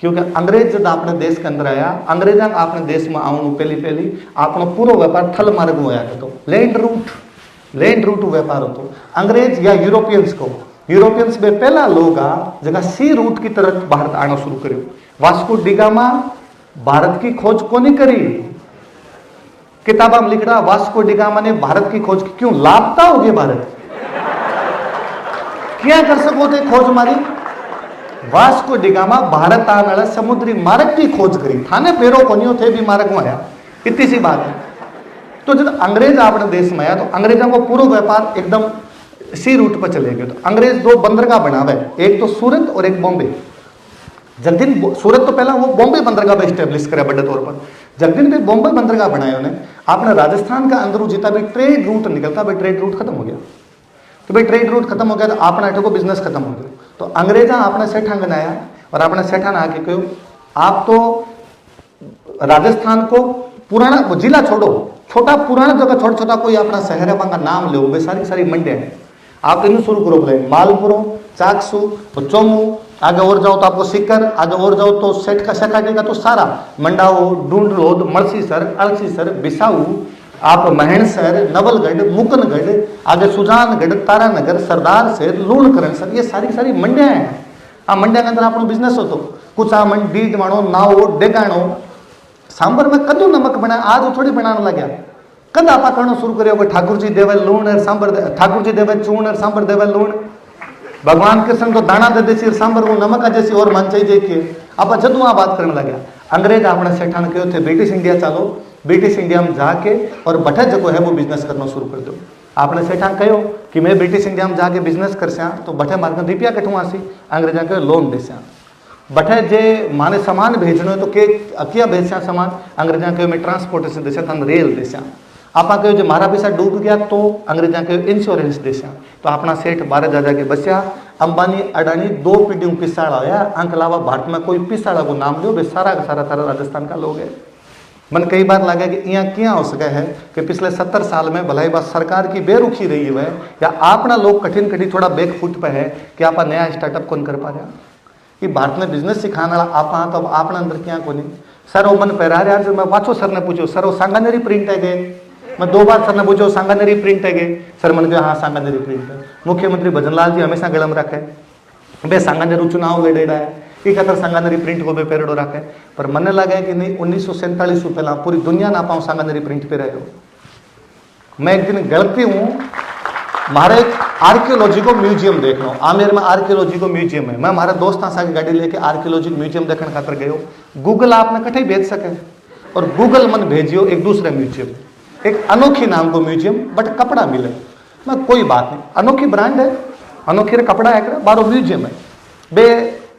क्योंकि अंग्रेज जब अपने देश के अंदर आया, अंग्रेजा अपने देश में आने पहली अपना पूरा व्यापार थल मार्ग में आया तो लैंड रूट व्यापार होतो। अंग्रेज या यूरोपियंस को, यूरोपियंस में पहला लोग जगह सी रूट की तरफ भारत आना शुरू करो। वास्को डी गामा भारत की खोज को नहीं करी, किताबा में लिख रहा वास्को डी गामा ने भारत की खोज की। क्यों लापता हो गया भारत, क्या कर सको थे खोज मारी। वास्को डी गामा भारत आने वाला समुद्री मार्ग की खोज करी, थाने पेरो कोनियो थे भी मार्ग में आया, इतनी सी बात है। तो जब अंग्रेज अपने देश में आया तो अंग्रेजों को पूरा व्यापार एकदम सी रूट पर चले गए। तो अंग्रेज 2 बंदरगाह बनावे, एक तो सूरत और एक बॉम्बे। जब दिन सूरत तो पहला वो बॉम्बे बंदरगाह पर स्टेब्लिश करे बड़े तौर पर, जब दिन भी बॉम्बे बंदरगाह बनाए उन्हें, आपने राजस्थान का अंदर जितना भी ट्रेड रूट निकलता भाई ट्रेड रूट खत्म हो गया। तो भाई ट्रेड रूट खत्म हो गया तो अपना को बिजनेस खत्म हो गया। तो अंग्रेजा अपने सेठा बनाया और अपने सेठा ने आके कहो आप तो राजस्थान को पुराना जिला छोड़ो, छोटा पुराना जगह छोटा छोटा कोई अपना शहर है वहां का नाम लो, वे सारी सारी मंडियां हैं, आप इन शुरू करो। बोले मालपुरो, चाकसू, तो चोमू, आगे और जाओ तो आपको सीकर, आगे और जाओ तो सेठ का सकाटी का तो सारा मंडाओ, डूंडलोद, मलसीसर, अड़सीसर, बिसाऊ, आप महणसर, नवलगढ़, मुकनगढ़, आगे सुजानगढ़, तारानगर, सरदार से लूणकरण सर, ये सारी सारी मंडियां हैं। आ मंडिया के अंदर अपनो बिजनेस हो तो कुचामण, डीडवाणो, नाओ, डेगाणो। सांबर में कदू नमक बना, आज थोड़ी बनाने लग्या, कद आपा करना शुरू करियो। ठाकुर जी देवे लूण और सांबर, ठाकुर जी देवे चूण और सांबर देवे लूण। भगवान कृष्ण तो दाना दे देसी सांबर वो नमक जैसी और मान चाहिए देखिए। आप जदू आ बात करने लग्या, अंग्रेज अपने सेठा ने कहो थे ब्रिटिश इंडिया चालो, ब्रिटिश इंडिया में जाके और बठे जो है वो बिजनेस करना शुरू कर दो। आपने सेठा कहो कि मैं ब्रिटिश इंडिया में जाके बिजनेस कर सया तो बठे मार्ग रुपया कठू आसी, अंग्रेजा कहो लोन दे सया। बठे जे माने सामान भेजनो तो के क्या भेज सया सामान, अंग्रेजा कहो मैं ट्रांसपोर्टेशन दे सया, तन रेल दे सया। आपा कहो जो मारा पैसा डूब गया तो अंग्रेजा कहो इंश्योरेंस दे सया। तो अपना सेठ 12 जा के बस्या। अंबानी अडानी 2 पीढ़ियों पिसाड़ा आया, अंक अलावा भारत में कोई पिसाड़ा को नाम लो, वे सारा का सारा राजस्थान का लोग है। मन कई बार लगा कि यहाँ क्या हो सका है कि पिछले 70 साल में भलाई बात सरकार की बेरुखी रही है या अपना लोग कठिन कठिन थोड़ा बैक फुट पे है कि आप नया स्टार्टअप कौन कर पा रहा कि भारत में बिजनेस सिखाने वाला आप तो अपना अंदर क्या को नहीं। सर वो मन पैरा रहा जब मैं वाचो सर ने पूछो सर वो सांगानेरी प्रिंट है गए, मैं 2 बार सर ने पूछो सांगानेरी प्रिंट है गए, सर मन कहा हाँ सांगानेरी प्रिंट है। मुख्यमंत्री भजनलाल जी हमेशा गलम रखे बे सांगानेरू चुनाव लड़ेड़ा है ई खातर सांगानेरी प्रिंट को भी पेरेडो रखे। पर मन लगे कि नहीं 1947 पहला पूरी दुनिया ना पाऊँ सांगानेरी प्रिंट पे रहो। मैं एक दिन गलती हूं, मारे एक आर्कियोलॉजी को म्यूजियम देख रहा हूं, आमेर में आर्कियोलॉजी को म्यूजियम है। मैं हमारे दोस्त की गाड़ी लेके आर्कियोलॉजी म्यूजियम देखने खातर गयो। गूगल आप में कठे भेज सके और गूगल मन भेजियो एक दूसरे म्यूजियम, एक अनोखी नाम को म्यूजियम, बट कपड़ा मिले। मैं कोई बात नहीं, अनोखी ब्रांड है, अनोखी रे कपड़ा है, बारो म्यूजियम है। बे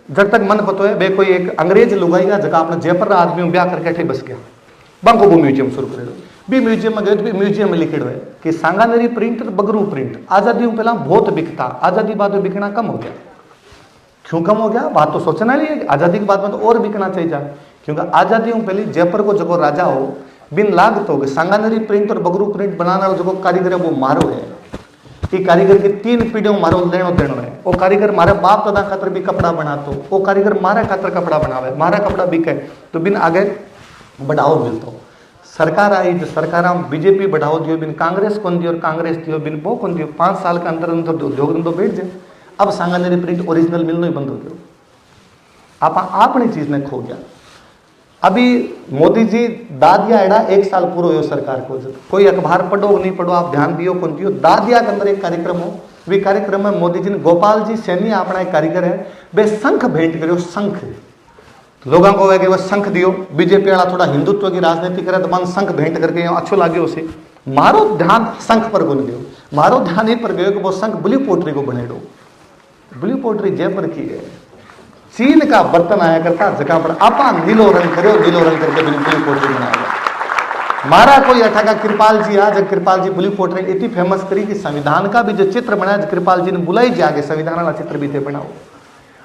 जब तक मन पतो है, बे कोई एक अंग्रेज लुगाई का जगह अपने जयपुर आदमी ब्याह करके अठे बस गया, बंको वो म्यूजियम शुरू कर भी म्यूजियम में गए तो म्यूजियम में लिखे हुए कि सांगानेरी प्रिंट और बगरू प्रिंट आजादी पहला बहुत बिकता, आजादी बाद में बिकना कम हो गया। क्यों कम हो गया? बात तो सोचना नहीं है कि आजादी के बाद में तो और बिकना चाहिए जा, क्योंकि आजादी पहले जयपुर को जो राजा हो बिन लागत हो सांगानेरी प्रिंट और बगरू प्रिंट बनाने वाला जो कारीगर है वो मारो है। कि कारीगर की 3 पीढ़ियों मारो लेनो देनो है। वो कारीगर मारे बाप दादा खातर भी कपड़ा बनातो, वो कारीगर मारे खातर कपड़ा बनावे, मारा कपड़ा बिके तो बिन आगे बढ़ाओ मिलतो। सरकार आई जो सरकार बीजेपी बढ़ाओ दियो, बिन कांग्रेस कौन दियो और कांग्रेस दियो बिन वो कौन दियो। 5 साल के अंदर अंदर उद्योग धंधो बैठ जाए। अब सांगानेरी प्रिंट ओरिजिनल मिलना ही बंद हो गया, आप अपनी चीज ने खो गया। अभी मोदी जी दादिया एड़ा 1 साल पूरा हो सरकार को, कोई अखबार पढ़ो नहीं पढ़ो आप ध्यान दियो कौन दियो। दादिया के अंदर एक कार्यक्रम हो, वे कार्यक्रम में मोदी जी ने गोपाल जी सैनी अपना एक कारीगर है, वे शंख भेंट करो। शंख लोगों को है कि वह शंख दियो, बीजेपी वाला थोड़ा हिंदुत्व की राजनीति करे तो मन शंख भेंट करके अच्छो लागे उसे। मारो ध्यान शंख पर गुन दियो, मारो ध्यान ही पर गयो कि वो शंख ब्लू पोट्री को बने दो। ब्लू पोट्री जयपुर की है, चीन का बर्तन आया करता जगह पर आपा नीलो रंग करो, नीलो रंग करके ब्लू पोट्री बनाया। मारा कोई अठा का कृपाल जी आज, कृपाल जी ब्लू पोट्री इतनी फेमस करी कि संविधान का भी जो चित्र बनाया कृपाल जी ने बुलाई जाके संविधान वाला चित्र भी थे बनाओ।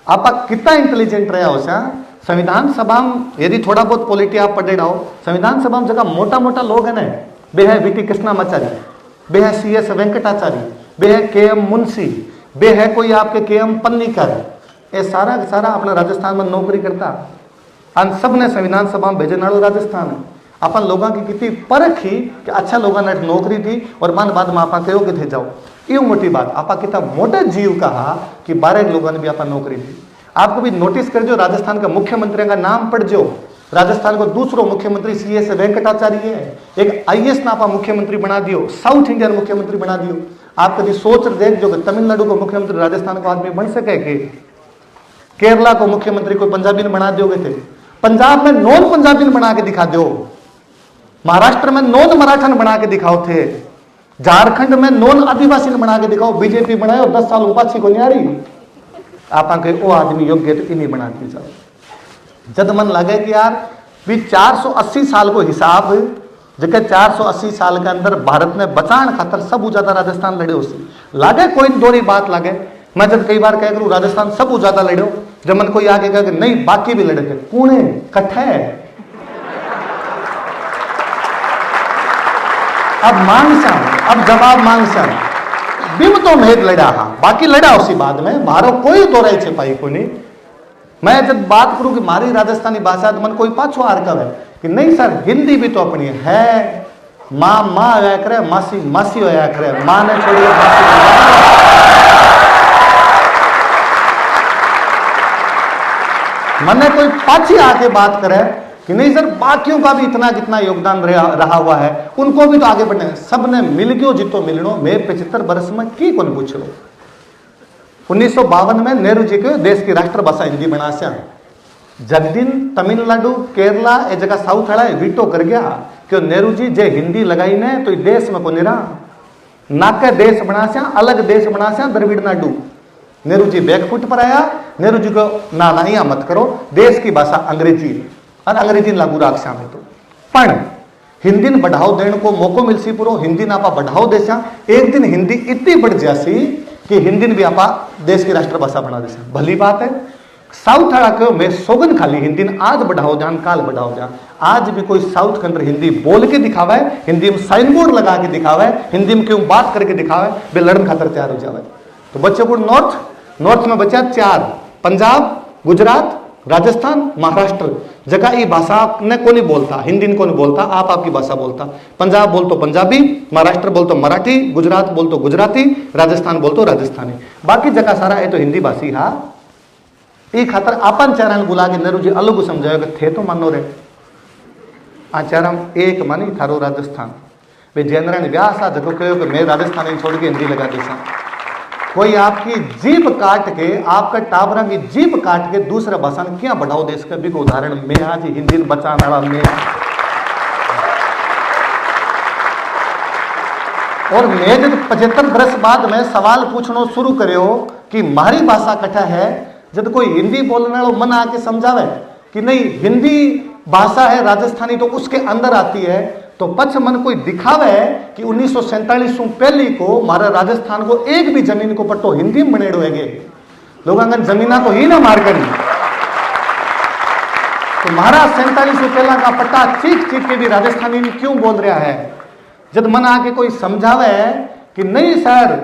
आपा कितना इंटेलिजेंट रहा हो सा। संविधान सभा में यदि थोड़ा बहुत पॉलिटी आप पढ़े रहो, संविधान सभा में जगह मोटा मोटा लोग है ना, बे है वीटी कृष्णामाचारी, बे है CS वेंकटाचारी, बे है KM मुंशी, बे है कोई आपके KM पन्नीकर, ये सारा सारा अपना राजस्थान में नौकरी करता। अन सब ने संविधान सभा में भेजने वालों राजस्थान है। अपन लोगों की कितनी परख ही कि अच्छा लोगों ने नौकरी दी और मन बाद में आपा कहो कि थे जाओ। ये मोटी बात आपा कितना मोटा जीव कहा कि 12 लोगों ने भी आपा नौकरी दी। आपको भी नोटिस कर जो राजस्थान का मुख्यमंत्री का नाम पढ़ जो, राजस्थान को दूसरो मुख्यमंत्री CS वेंकटाचार्य है, एक IAS ना आपा मुख्यमंत्री बना दियो, साउथ इंडियन मुख्यमंत्री बना दियो। आप कभी सोच देख जो तमिलनाडु को मुख्यमंत्री राजस्थान को आदमी बन सके कि केरला को मुख्यमंत्री कोई पंजाबी ने बना दोगे थे, पंजाब में नॉन पंजाबी ने बना के दिखा दो, महाराष्ट्र में नॉन मराठा ने बना के दिखाओ थे, झारखंड में नॉन आदिवासी ने बना के दिखाओ। बीजेपी बनाए और 10 साल उपाची को नहीं आ रही। आप वो आदमी योग्य तो इन्हीं बना दी जाओ। जब मन लगे कि यार भी 480 साल को हिसाब जगह 480 साल के अंदर भारत ने बचान खातर सब ज्यादा राजस्थान लड़े उसे लागे कोई दोरी बात लागे। मैं जब कई बार कह करूं राजस्थान सब ज्यादा लड़ो, जब मन कोई आगे कहे नहीं बाकी भी लड़े थे, पुणे कट्ठे अब मांगसा, अब जवाब मांगसा बिम तो मेद लड़ा, हाँ बाकी लड़ा उसी बाद में मारो कोई दोराई छिपाई को नहीं। मैं जब बात करूं कि मारी राजस्थानी भाषा तो मन कोई पाछो आरकव है कि नहीं सर हिंदी भी तो अपनी है। माँ माँ आया करे, मासी मासी आया करे, माँ ने छोड़ी मने कोई पाछी आके बात करे कि नहीं सर बाकियों का भी इतना कितना योगदान रहा हुआ है, उनको भी तो आगे बढ़ने। सबने मिल गयो जितो मिलनो, मैं 75 वर्ष में की कौन पूछ लो। 1952 में नेहरू जी के देश की राष्ट्रभाषा हिंदी बना से जगदीन तमिलनाडु केरला ए जगह साउथ वाला वीटो कर गया कि नेहरू जी जे हिंदी लगाई ने तो देश में को निरा नाके देश बना से अलग देश बना से द्रविड़ नाडु। नेहरू जी बैकफुट पर आया, नेहरू जी को ना यहाँ मत करो, देश की भाषा अंग्रेजी और अंग्रेजी लागू राखसा में तो पण हिंदी ने बढ़ाओ देने को मौको मिल सी पूरो हिंदी ना आपा बढ़ाओ देसा। एक दिन हिंदी इतनी बढ़ जासी कि हिंदी ने भी आपा देश की राष्ट्रभाषा बना देसा। भली बात है। साउथ वाला कहो मैं सोगन खाली हिंदी ने आज बढ़ाओ जान काल बढ़ाओ जान। आज भी कोई साउथ के अंदर हिंदी बोल के दिखावा है, हिंदी में साइन बोर्ड लगा के दिखावा है, हिंदी में क्यों बात करके दिखावा है, वे लड़न खातर तैयार हो जावे। तो बच्चे को नॉर्थ में बचा 4 पंजाब गुजरात राजस्थान महाराष्ट्र जगह ये भाषा ने कौन बोलता, हिंदी ने कौन बोलता, आप आपकी भाषा बोलता। पंजाब बोल तो पंजाबी, महाराष्ट्र बोल तो मराठी, गुजरात बोल तो गुजराती, राजस्थान बोल तो राजस्थानी, बाकी जगह सारा है तो हिंदी भाषी। हाँ ये खातर आपन चरण बुला के नेहरू जी अलग समझायो कि थे तो मानो रे आचारम एक मानी थारो राजस्थान वे जनरल ब्याह सा जगह कहो कि मैं राजस्थानी छोड़ के हिंदी लगा दी सा। कोई आपकी जीभ काट के, आपका टाबरा की जीभ काट के दूसरा भाषा ने क्या बढ़ाओ देश का भी उदाहरण मैं आज हिंदी बचाने वाला मैं। और मैं जब 75 वर्ष बाद में सवाल पूछना शुरू करे कि मारी भाषा कठा है, जब कोई हिंदी बोलने वाला मन आके समझावे कि नहीं हिंदी भाषा है राजस्थानी तो उसके अंदर आती है, तो पक्ष मन कोई दिखावे कि 1947 पहले को हमारा राजस्थान को एक भी जमीन को पट्टो हिंदी में बनेड़ो है लोग अगर जमीना को ही ना मार करी तो महाराज 47 पहला का पट्टा चीख चीख के भी राजस्थानी क्यों बोल रहा है। जब मन आके कोई समझावे कि नहीं सर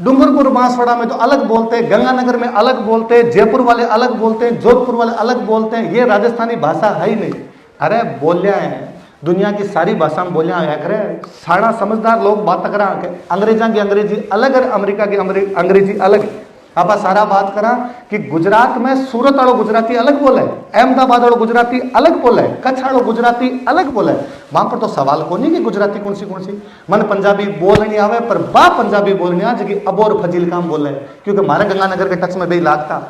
डूंगरपुर बांसवाड़ा में तो अलग बोलते हैं, गंगानगर में अलग बोलते हैं, जयपुर वाले अलग बोलते हैं, जोधपुर वाले अलग बोलते हैं, ये राजस्थानी भाषा है ही नहीं। अरे बोलिया है दुनिया की सारी भाषा में बोलिया आया करे, सारा समझदार लोग बात करा अंग्रेजा की अंग्रेजी अलग और अमेरिका की अंग्रेजी अलग। आप सारा बात करा कि गुजरात में सूरत वालों गुजराती अलग बोले, अहमदाबाद वालों गुजराती अलग बोले, कच्छ वालों गुजराती अलग बोले। वहां पर तो सवाल को नहीं कि गुजराती कौन सी मन पंजाबी बोलनी आवे पर बा पंजाबी बोलनी आज की अबोर फजील काम बोले, क्योंकि हमारे गंगानगर के टच में भी लागता।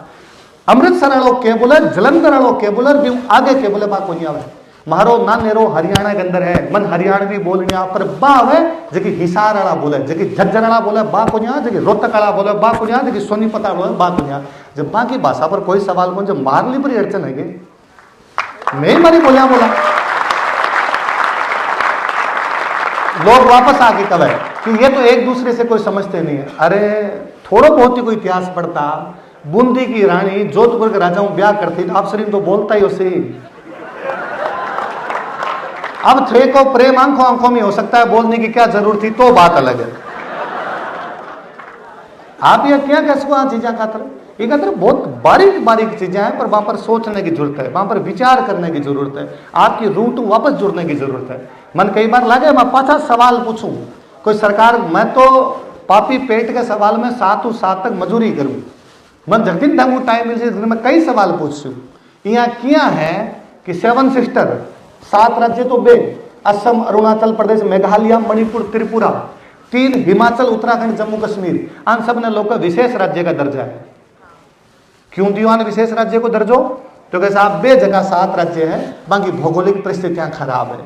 अमृतसर वालों के बोले, जलंधर वालों के बोले, भी आगे के बोले बा को नहीं आवे। मारो ना नेरो हरियाणा के अंदर है, मन हरियाणवी बोलने पर बा है जबकि हिसार वाला बोले, जबकि झज्जर वाला बोले बा को नहीं, जबकि रोहतक वाला बोले बा को नहीं, जबकि सोनीपत बोले बा को नहीं। जब बाकी भाषा पर कोई सवाल कौन जब मारली बड़ी अड़चन है मैं मारी बोलिया बोला। लोग वापस आके कहे कि ये तो एक दूसरे से कोई समझते नहीं है। अरे थोड़ा बहुत ही कोई इतिहास पढ़ता, बूंदी की रानी जोधपुर के राजाओं ब्याह करती तो आप शरीर तो बोलता ही उसे। अब थे को प्रेम आंखों आंखों में हो सकता है, बोलने की क्या जरूरत थी तो बात अलग है। आप ये क्या कह चीजें खातर ये कहते बहुत बारीक बारीक चीजें हैं, पर वहां पर सोचने की जरूरत है, वहां पर विचार करने की जरूरत है, आपकी रूट वापस जुड़ने की जरूरत है। मन कई बार लगे मैं 50 सवाल पूछूं कोई सरकार, मैं तो पापी पेट के सवाल में 7 तक मजूरी करूं, मन जगदीन ढंगू टाइम मिल मैं कई सवाल पूछूं। यहाँ किया है कि 7 सिस्टर 7 राज्य तो बे, असम, अरुणाचल प्रदेश, मेघालय, मणिपुर, त्रिपुरा, 3 हिमाचल, उत्तराखंड, जम्मू कश्मीर, आन सब ने लोग का विशेष राज्य का दर्जा है। क्यों दियो विशेष राज्य को दर्जो? क्योंकि साहब बे जगह 7 राज्य है, बाकी भौगोलिक परिस्थितियां खराब है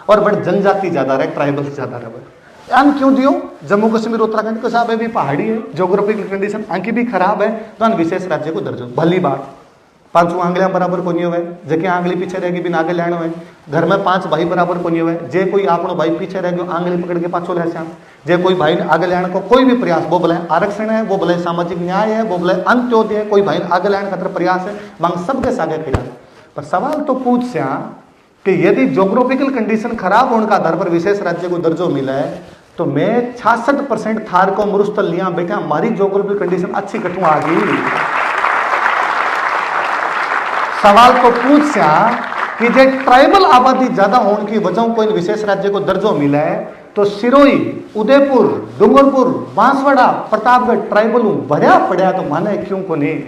और बड़े जनजाति ज्यादा रहे, ट्राइबल ज्यादा रहे। आन क्यों दियो जम्मू कश्मीर उत्तराखंड को? साहब भी पहाड़ी है, ज्योग्राफिकल कंडीशन आंकी भी खराब है, तो आन विशेष राज्य को दर्जो। भली बात, 5 आंगलियां बराबर को नहीं हुए, जगह आंगली पीछे रहेगी बिना आगे लेना हुए। घर में 5 भाई बराबर को नहीं हुए, जे कोई आपनो भाई पीछे रह गयो आंगली पकड़ के पाछो ले श्याम, जे कोई भाई आगे लेने को कोई भी प्रयास, वो बोले आरक्षण है, वो बोले सामाजिक न्याय है, वो बोले अंत्योदय है, कोई भाई आगे लेने का प्रयास है, मांग सबके सागे खिला। पर सवाल तो पूछ से कि यदि ज्योग्राफिकल कंडीशन खराब होने का आधार पर विशेष राज्य को दर्जो मिला है, तो मैं 66% थार को मुरुस्तल लिया बेटा हमारी ज्योग्राफिकल कंडीशन अच्छी कठू आ गई। सवाल तो पूछ से कि जे ट्राइबल आबादी ज्यादा होने की वजह को इन विशेष राज्य को दर्जो मिला है, तो सिरोही, उदयपुर, डूंगरपुर, बांसवाड़ा, प्रतापगढ़ ट्राइबल भरिया पड़ा, तो माने क्यों को नहीं,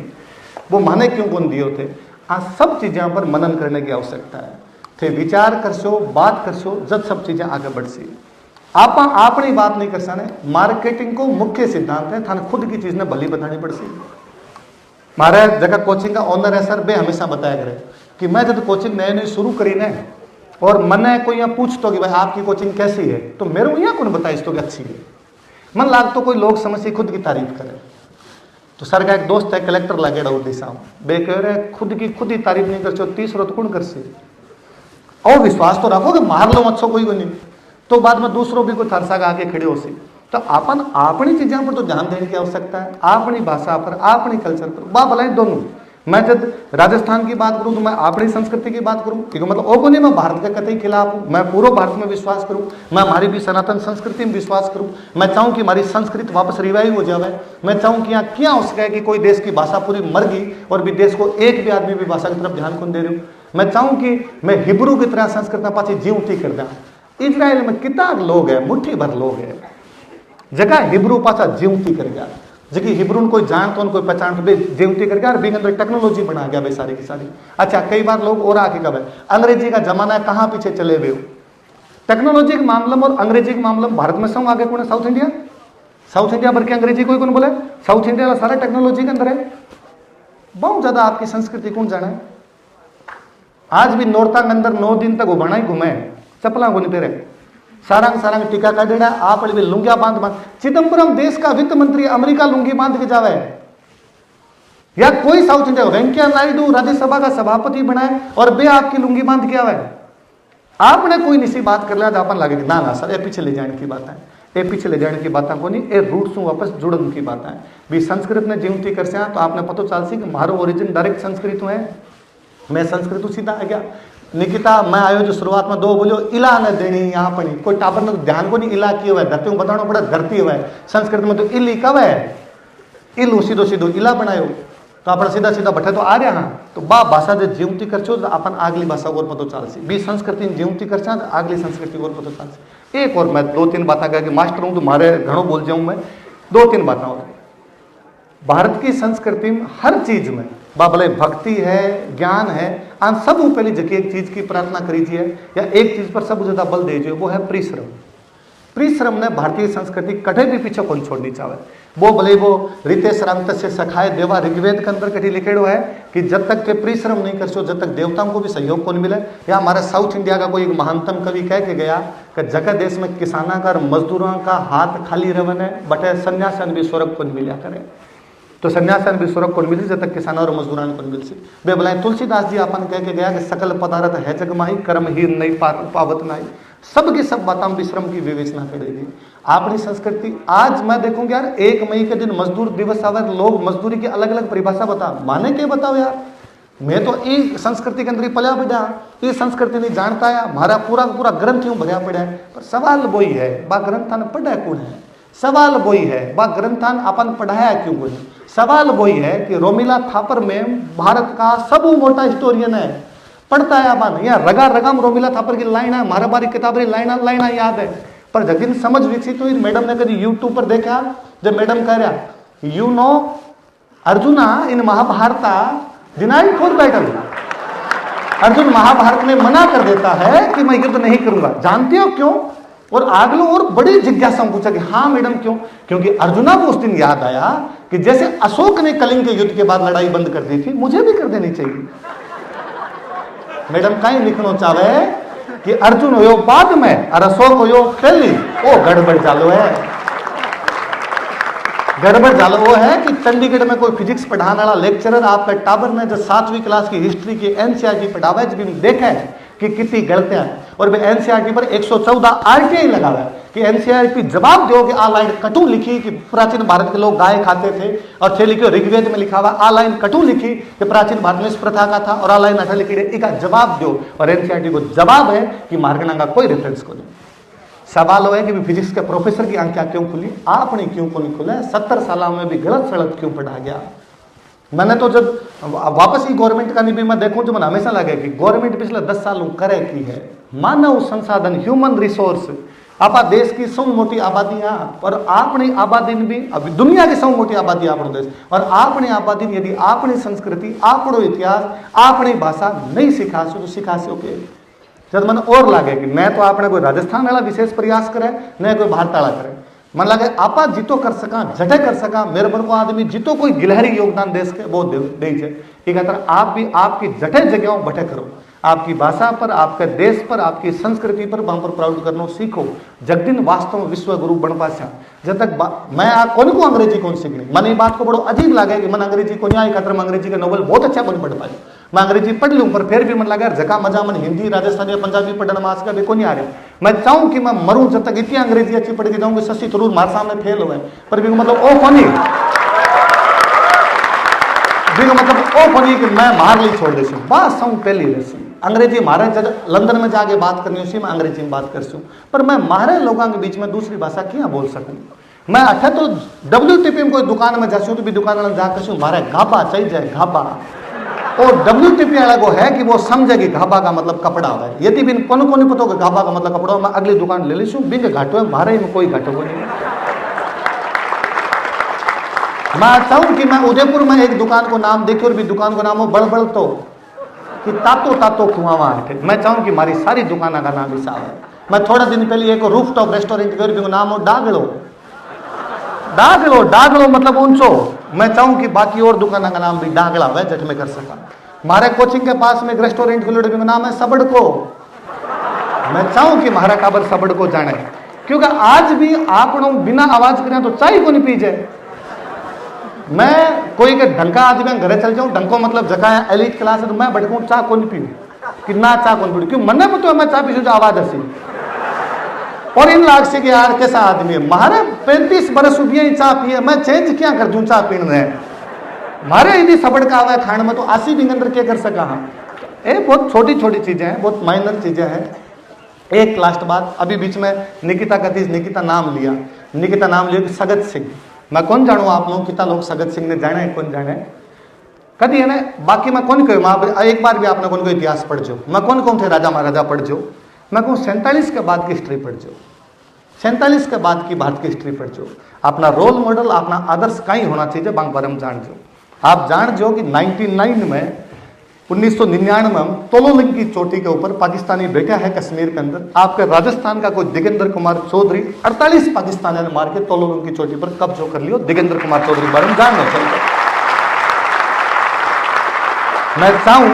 वो माने क्यों को दिए थे। आज सब चीजें पर मनन करने की आवश्यकता है, थे विचार करसो, बात करसो, जब सब चीजें आगे बढ़ सी। आप अपनी बात नहीं कर सकते, मार्केटिंग को मुख्य सिद्धांत है, थाने खुद की चीज ने भली बतानी पड़ सी। हमारे जगह कोचिंग का ओनर है सर, बे हमेशा बताया करे कि मैं जब कोचिंग नए नई शुरू करी ने और मैंने कोई यहाँ पूछ तो कि भाई आपकी कोचिंग कैसी है, तो मेरे को यहाँ कौन बताइस तो कि अच्छी है। मन लाग तो कोई लोग समझ खुद की तारीफ करे। तो सर का एक दोस्त है कलेक्टर लगेड़ा उड़ीसा में, बे कह रहे खुद ही तारीफ नहीं कर 30 रोज कौन कर सी, और विश्वास तो रखो कि मार लो अच्छो कोई नहीं, तो बाद में दूसरों भी कोई थरसा आके खड़े हो सी। तो अपन अपनी चीजों पर तो ध्यान देने की आवश्यकता है, अपनी भाषा पर, अपनी कल्चर पर, बा भलाई दोनों। मैं जब राजस्थान की बात करूं तो मैं अपनी संस्कृति की बात करूं, क्योंकि मतलब वो नहीं मैं भारत के कतई खिलाफ हूं, मैं पूरे भारत में विश्वास करूं, मैं हमारी भी सनातन संस्कृति में विश्वास करूं। मैं चाहूं कि हमारी संस्कृति वापस रिवाइव हो जाए। मैं चाहूं कि यहाँ क्या हो सके कि कोई देश की भाषा पूरी मर गई और विदेश को एक भी आदमी भी भाषा की तरफ ध्यान कौन दे रही हूँ। मैं चाहूं कि मैं हिब्रू की तरह संस्कृत पाची जीवती कर दें। इजराइल में कितना लोग है, मुट्ठी भर लोग है, जगह हिब्रू पाचा जीवती कर गया, जबकि हिब्रू कोई जान तो कोई पहचान तो जीवती कर गया और बिग अंदर टेक्नोलॉजी बना गया भाई सारी की सारी। अच्छा कई बार लोग और आके कब है अंग्रेजी का जमाना है, कहाँ पीछे चले हुए हो, टेक्नोलॉजी के मामले में और अंग्रेजी के मामले में भारत में सब आगे कौन है? South India. साउथ इंडिया भर के अंग्रेजी कोई कौन बोले? साउथ इंडिया सारा टेक्नोलॉजी के अंदर है। बहुत ज्यादा आपकी संस्कृति कौन जाना है? आज भी नौरता के अंदर 9 दिन तक घुमाना ही घूमे, चप्पला को नहीं पेरे, सारंग सारंग टीका का डेड़ा आप भी लुंगिया बांध बांध। चिदम्बरम देश का वित्त मंत्री अमेरिका लुंगी बांध के जावे, या कोई साउथ इंडिया, वेंकैया नायडू राज्यसभा का सभापति बनाए और बे आपकी लुंगी बांध के आवे। आपने कोई निसी बात कर लिया तो अपन लगे ना ना सर ये पीछे ले जाने की बात है, ये पीछे ले जाने की बातें को नहीं, ये रूट से वापस जुड़न की बात है। भी संस्कृत ने जीवती कर से तो आपने पता चल सी कि मारो ओरिजिन डायरेक्ट संस्कृत है। मैं संस्कृत सीधा आ गया। निकिता मैं आयो जो शुरुआत में 2 बोलो इला न देनी यहाँ पड़ी, कोई टापर ने तो ध्यान को नहीं इला किया हुआ है, धरती में बताना पड़ा धरती हुआ है। संस्कृत में तो इली कब है, इलू सीधो सीधो इला बनायो तो अपन सीधा सीधा बैठे तो आ रहा हाँ। तो बा भाषा जो जीवती कर तो अपन अगली भाषा और पता चल सी, भी संस्कृति जीवती कर तो अगली संस्कृति और पता चल सी। एक और मैं 2-3 बातें कह के मास्टर हूं तो मारे घणो बोल जाऊं मैं, 2-3 बातें और। भारत की संस्कृति में हर चीज में भले भक्ति है, ज्ञान है, आन सब पहले जगह एक चीज की प्रार्थना करीजिए या एक चीज पर सब ज्यादा बल दीजिए, वो है परिश्रम। परिश्रम ने भारतीय संस्कृति कटे भी पीछे कौन छोड़नी चाहे। वो भले वो रितेश रामत से सखाए देवा ऋग्वेद के अंदर कटी लिखेड़ो है कि जब तक के परिश्रम नहीं कर सो जब तक देवताओं को भी सहयोग को नहीं मिले। या हमारे साउथ इंडिया का कोई एक महानतम कवि कह के गया कि जगह देश में किसाना का मजदूरों का हाथ खाली रवने बटे संन्यासन भी स्वर्ग को नहीं मिला करे। तो संन्यासन भी स्वर्ग को मिली जब तक किसानों और मजदूरों को नहीं मिल सी। वे बोलाए तुलसीदास जी अपन कह के गया कि सकल पदार्थ है जग माही कर्म ही नहीं पावत नहीं। सब की सब बातों विश्रम की विवेचना करेगी। अपनी संस्कृति आज मैं देखूंगा यार 1 मई के दिन मजदूर दिवस आवे, लोग मजदूरी की अलग अलग परिभाषा बता माने के बताओ यार। मैं तो इस संस्कृति के अंदर पलिया पड़ा, ये संस्कृति नहीं जानता है। हमारा पूरा पूरा ग्रंथ यूं भरिया पड़ा है, पर सवाल वही है बा ग्रंथान पढ़ा कौन है? सवाल वही है बा ग्रंथान अपन पढ़ाया क्यों कोई? सवाल वही है कि रोमिला थापर में भारत का सब मोटा हिस्टोरियन है, पढ़ता है अपन यहाँ रगा रगम रोमिला थापर की लाइन है, मारा बारी किताबें लाइन याद है। पर जब समझ विकसित हुई मैडम ने कभी यूट्यूब पर देखा, जब मैडम कह रहा you know Arjuna in Mahabharata denied 4 battle. Arjun Mahabharat में मना कर देता है कि मैं युद्ध नहीं करूंगा, जानते हो क्यों? और आगलो और बड़ी जिज्ञासा पूछा कि हाँ मैडम क्यों? क्योंकि अर्जुना को उस दिन याद आया कि जैसे अशोक ने कलिंग के युद्ध के बाद लड़ाई बंद कर दी थी, मुझे भी कर देनी चाहिए। मैडम कहीं लिखना चाहे कि अर्जुन हो बाद में और अशोक हो पहली, ओ गड़बड़ चालू है। गड़बड़ चालू वो है कि चंडीगढ़ में कोई फिजिक्स पढ़ाने वाला लेक्चरर आपका टाबर ने जो 7वीं क्लास की हिस्ट्री की एनसीईआरटी पढ़ावा है, जब देखा है कि कितनी गलतियां हैं और वे एनसीईआरटी पर 114 आरटीआई लगावा है कि एनसीईआरटी जवाब दो कि आ लाइन कटू लिखी कि प्राचीन भारत के लोग गाय खाते थे, और थे लिखी ऋग्वेद में लिखा हुआ आ लाइन कटू लिखी कि प्राचीन भारत में इस प्रथा का था, और आ लाइन अठा लिखी इसका जवाब दो। और एनसीईआरटी को जवाब है कि मार्गना का कोई रेफरेंस को नहीं। सवाल हो है कि फिजिक्स के प्रोफेसर की आंखें क्यों खुली, आपने क्यों को नहीं खुला? 70 साल में भी गलत सड़क क्यों पढ़ा गया? मैंने तो जब वापस ही गवर्नमेंट का नहीं भी मैं देखूं तो मैंने हमेशा लगे कि गवर्नमेंट पिछले 10 सालों करे की है मानव संसाधन ह्यूमन रिसोर्स। आपा देश की सौ मोटी आबादी और अपनी आबादी भी अभी दुनिया की सौ मोटी आबादी अपनो देश, और अपनी आबादी यदि अपनी संस्कृति अपनो इतिहास अपनी भाषा नहीं सिखासो तो सिखासो के जब मन और लगे कि न तो आपने कोई राजस्थान वाला विशेष प्रयास करे न कोई भारत वाला करे। मन लगे आपा जितो कर सका जटे कर सका मेरे मन को आदमी जितो कोई गिलहरी योगदान देश के वो दे आप भी आपकी जटे जगहों बटे करो, आपकी भाषा पर आपके देश पर आपकी संस्कृति पर वहां पर प्राउड करना सीखो। जगदिन वास्तव में विश्व गुरु बन पासा जब तक मैं कौन को अंग्रेजी कौन सीखनी मन ये बात को बड़ो अजीब लगे कि मन अंग्रेजी को नहीं आई खतर में अंग्रेजी का नोवेल बहुत अच्छा बन पढ़ पाए। मैं अंग्रेजी पढ़ लूँ पर फिर भी मन लगा जगह मजा मन हिंदी राजस्थानी पंजाबी पढ़ने मास का भी को नहीं आ रहे। मैं चाहूँ कि मैं मरूँ जब तक इतनी अंग्रेजी अच्छी पढ़ के जाऊँगी शशि थरूर मारे सामने फेल हुए पर भी मतलब ओ फनी मतलब ओ फनी कि मैं मार ली छोड़ देती हूँ बस हूँ पहली रहती अंग्रेजी मारे जब लंदन में जाके बात करनी उसी में अंग्रेजी में बात कर सकूँ पर मैं मारे लोगों के बीच में दूसरी भाषा क्या बोल सकूँ। मैं अठे तो WTP में कोई दुकान में जाती हूँ तो भी दुकान वाला जाकर कहूँ मारे घाबा चाहिए जाए घाबा, और WTP वाला को है कि वो समझेगी घाबा का मतलब कपड़ा है। यदि भी को नहीं पता होगा घाबा का मतलब कपड़ा मैं अगली दुकान ले लीशू बिंग घाटो है मारे में कोई घाटो नहीं। मैं चाहूँ कि मैं उदयपुर में एक दुकान को नाम देखी और भी दुकान को नाम हो बड़बड़ तो कि तातो तातो खुआवा है। मैं चाहूँ कि हमारी सारी दुकाना का नाम हिसाब है मैं थोड़ा दिन पहले एक रूफ टॉप रेस्टोरेंट गयो, नाम हो डागलो। डागलो डागलो मतलब ऊंचो। मैं चाहूं कि बाकी और दुकान का नाम भी डागला है, जट में कर सका। हमारे कोचिंग के पास में एक रेस्टोरेंट खुले, नाम है सबड़को। मैं चाहूं कि महारा काबर सबड़को जाने, क्योंकि आज भी आप बिना आवाज करें तो चाय को नहीं पी जाए। मैं कोई के ढंका आदमी घरे चल जाऊं, ढंको मतलब जगह एलिट क्लास है, तो मैं भटकूं चाह को नहीं पीऊं कि ना चाह को नहीं पीऊं, क्यों मन में तो मैं चाह पीछू आवाज हसी। और इन लाख से कि यार कैसा आदमी है, मारे 35 बरस उबिया ही चाह पिए, मैं चेंज क्या कर दूं चाह पीने रहे। मारे यदि सबड़ का आवा खाने में तो आसी भी अंदर क्या कर सका हम। ये बहुत छोटी छोटी चीजें हैं, बहुत माइनर चीजें हैं। एक लास्ट बात, अभी बीच में निकिता कतीज, निकिता नाम लिया, निकिता नाम लिया कि सगत सिंह। मैं कौन जानू आप लोग कितना लोग सगत सिंह ने जाने कौन जाने कदी है ना। बाकी मैं कौन कहूँ, एक बार भी आपने कौन को इतिहास पढ़ जो, मैं कौन कौन थे राजा महाराजा पढ़ जो, मैं कहूँ 47 के बाद की हिस्ट्री पढ़ जो, 47 के बाद की भारत की हिस्ट्री पढ़ जो। अपना रोल मॉडल, अपना आदर्श कहीं होना चाहिए बांग परम जान जो। आप जान जो कि 99 में 1999 में तोलोलिंग की चोटी के ऊपर पाकिस्तानी बैठा है कश्मीर के अंदर। आपके राजस्थान का कोई दिगेंद्र कुमार चौधरी 48 पाकिस्तानी ने मार के तोलोलिंग की चोटी पर कब्जा कर लियो। दिगेंद्र कुमार चौधरी बारे में जानना चाहिए। मैं चाहूं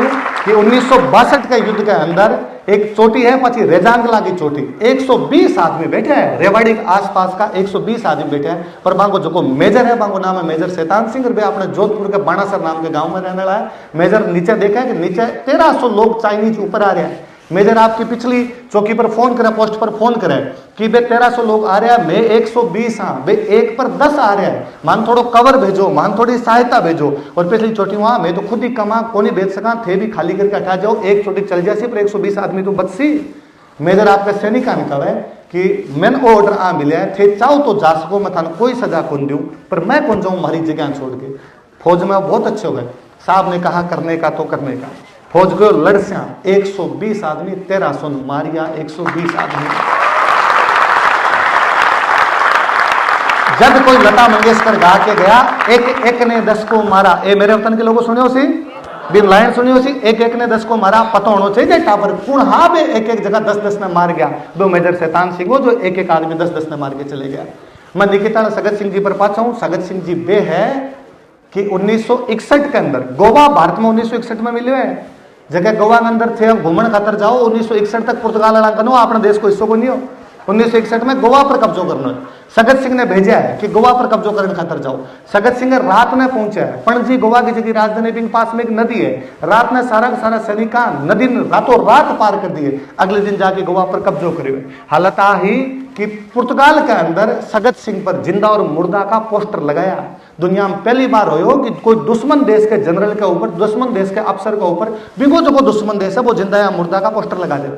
कि 1962 के युद्ध के अंदर एक चोटी है पची रेजांगला की चोटी, 120 आदमी बैठे हैं, रेवाड़ी के आसपास का 120 आदमी बैठे हैं। पर बांगो जो मेजर है, बांगो नाम है मेजर शैतान सिंह, और अपने जोधपुर के बाणासर नाम के गांव में रहने वाला है। मेजर नीचे देखा है कि नीचे 1300 लोग चाइनीज ऊपर आ रहे हैं। मेजर आपकी पिछली चौकी पर फोन करे, पोस्ट पर फोन करे कि बे 1300 लोग आ रहे हैं, मैं 120 हाँ, बे एक पर 10 आ रहे हैं, मान थोड़ो कवर भेजो, मान थोड़ी सहायता भेजो। और पिछली चोटी वहां मैं तो खुद ही कमा को नहीं भेज सका थे, भी खाली करके हटा जाओ, एक चोटी चल जासी पर 120 आदमी तो बचसी। मेजर आपका सैनिक ने कहा है कि मैंने ऑर्डर आ मिले थे, चाहो तो जा सको, मैं थाने कोई सजा कौन दूं, पर मैं कौन जाऊं हमारी जगह छोड़ के। फौज में बहुत अच्छे हो गए, साहब ने कहा करने का तो करने का। फौज गयो लड़सिया 120 आदमी 1300 मारिया, 120 आदमी। जब कोई लता मंगेशकर गा के गया, एक एक ने 10 को मारा, ए मेरे वतन के लोगों सुनियो सी बिन लाइन सुनियो सी, एक एक ने 10 को मारा, पता होना चाहिए टापर कौन। हाँ बे एक एक जगह 10-10 ने मार गया, वो मेजर शैतान सिंह वो जो एक एक आदमी 10-10 ने मार के चले गया। मैं निकिता सगत सिंह जी पर पाचा हूं। सगत सिंह जी बे है कि 1961 के अंदर गोवा भारत में 1961 में मिले है, जगह गोवा के अंदर थे, अब घूमन खातर जाओ। 1961 तक पुर्तगाल नो अपने देश को हिस्सों को नहीं हो, 1961 में गोवा पर कब्जो करना है। सगत सिंह ने भेजा है कि गोवा पर कब्जो करने खातर जाओ। सगत सिंह रात में पहुंचा है पणजी, गोवा की जगह राजधानी के पास में एक नदी है। रात में सारा का सारा सैनिका नदी रातों रात पार कर दिए, अगले दिन जाके गोवा पर कब्जो करे। हालत आ ही कि पुर्तगाल के अंदर सगत सिंह पर जिंदा और मुर्दा का पोस्टर लगाया। दुनिया में पहली बार हो कि कोई दुश्मन देश के जनरल के ऊपर, दुश्मन देश के अफसर के ऊपर, बिगो जो दुश्मन देश है वो जिंदा या मुर्दा का पोस्टर लगा दे।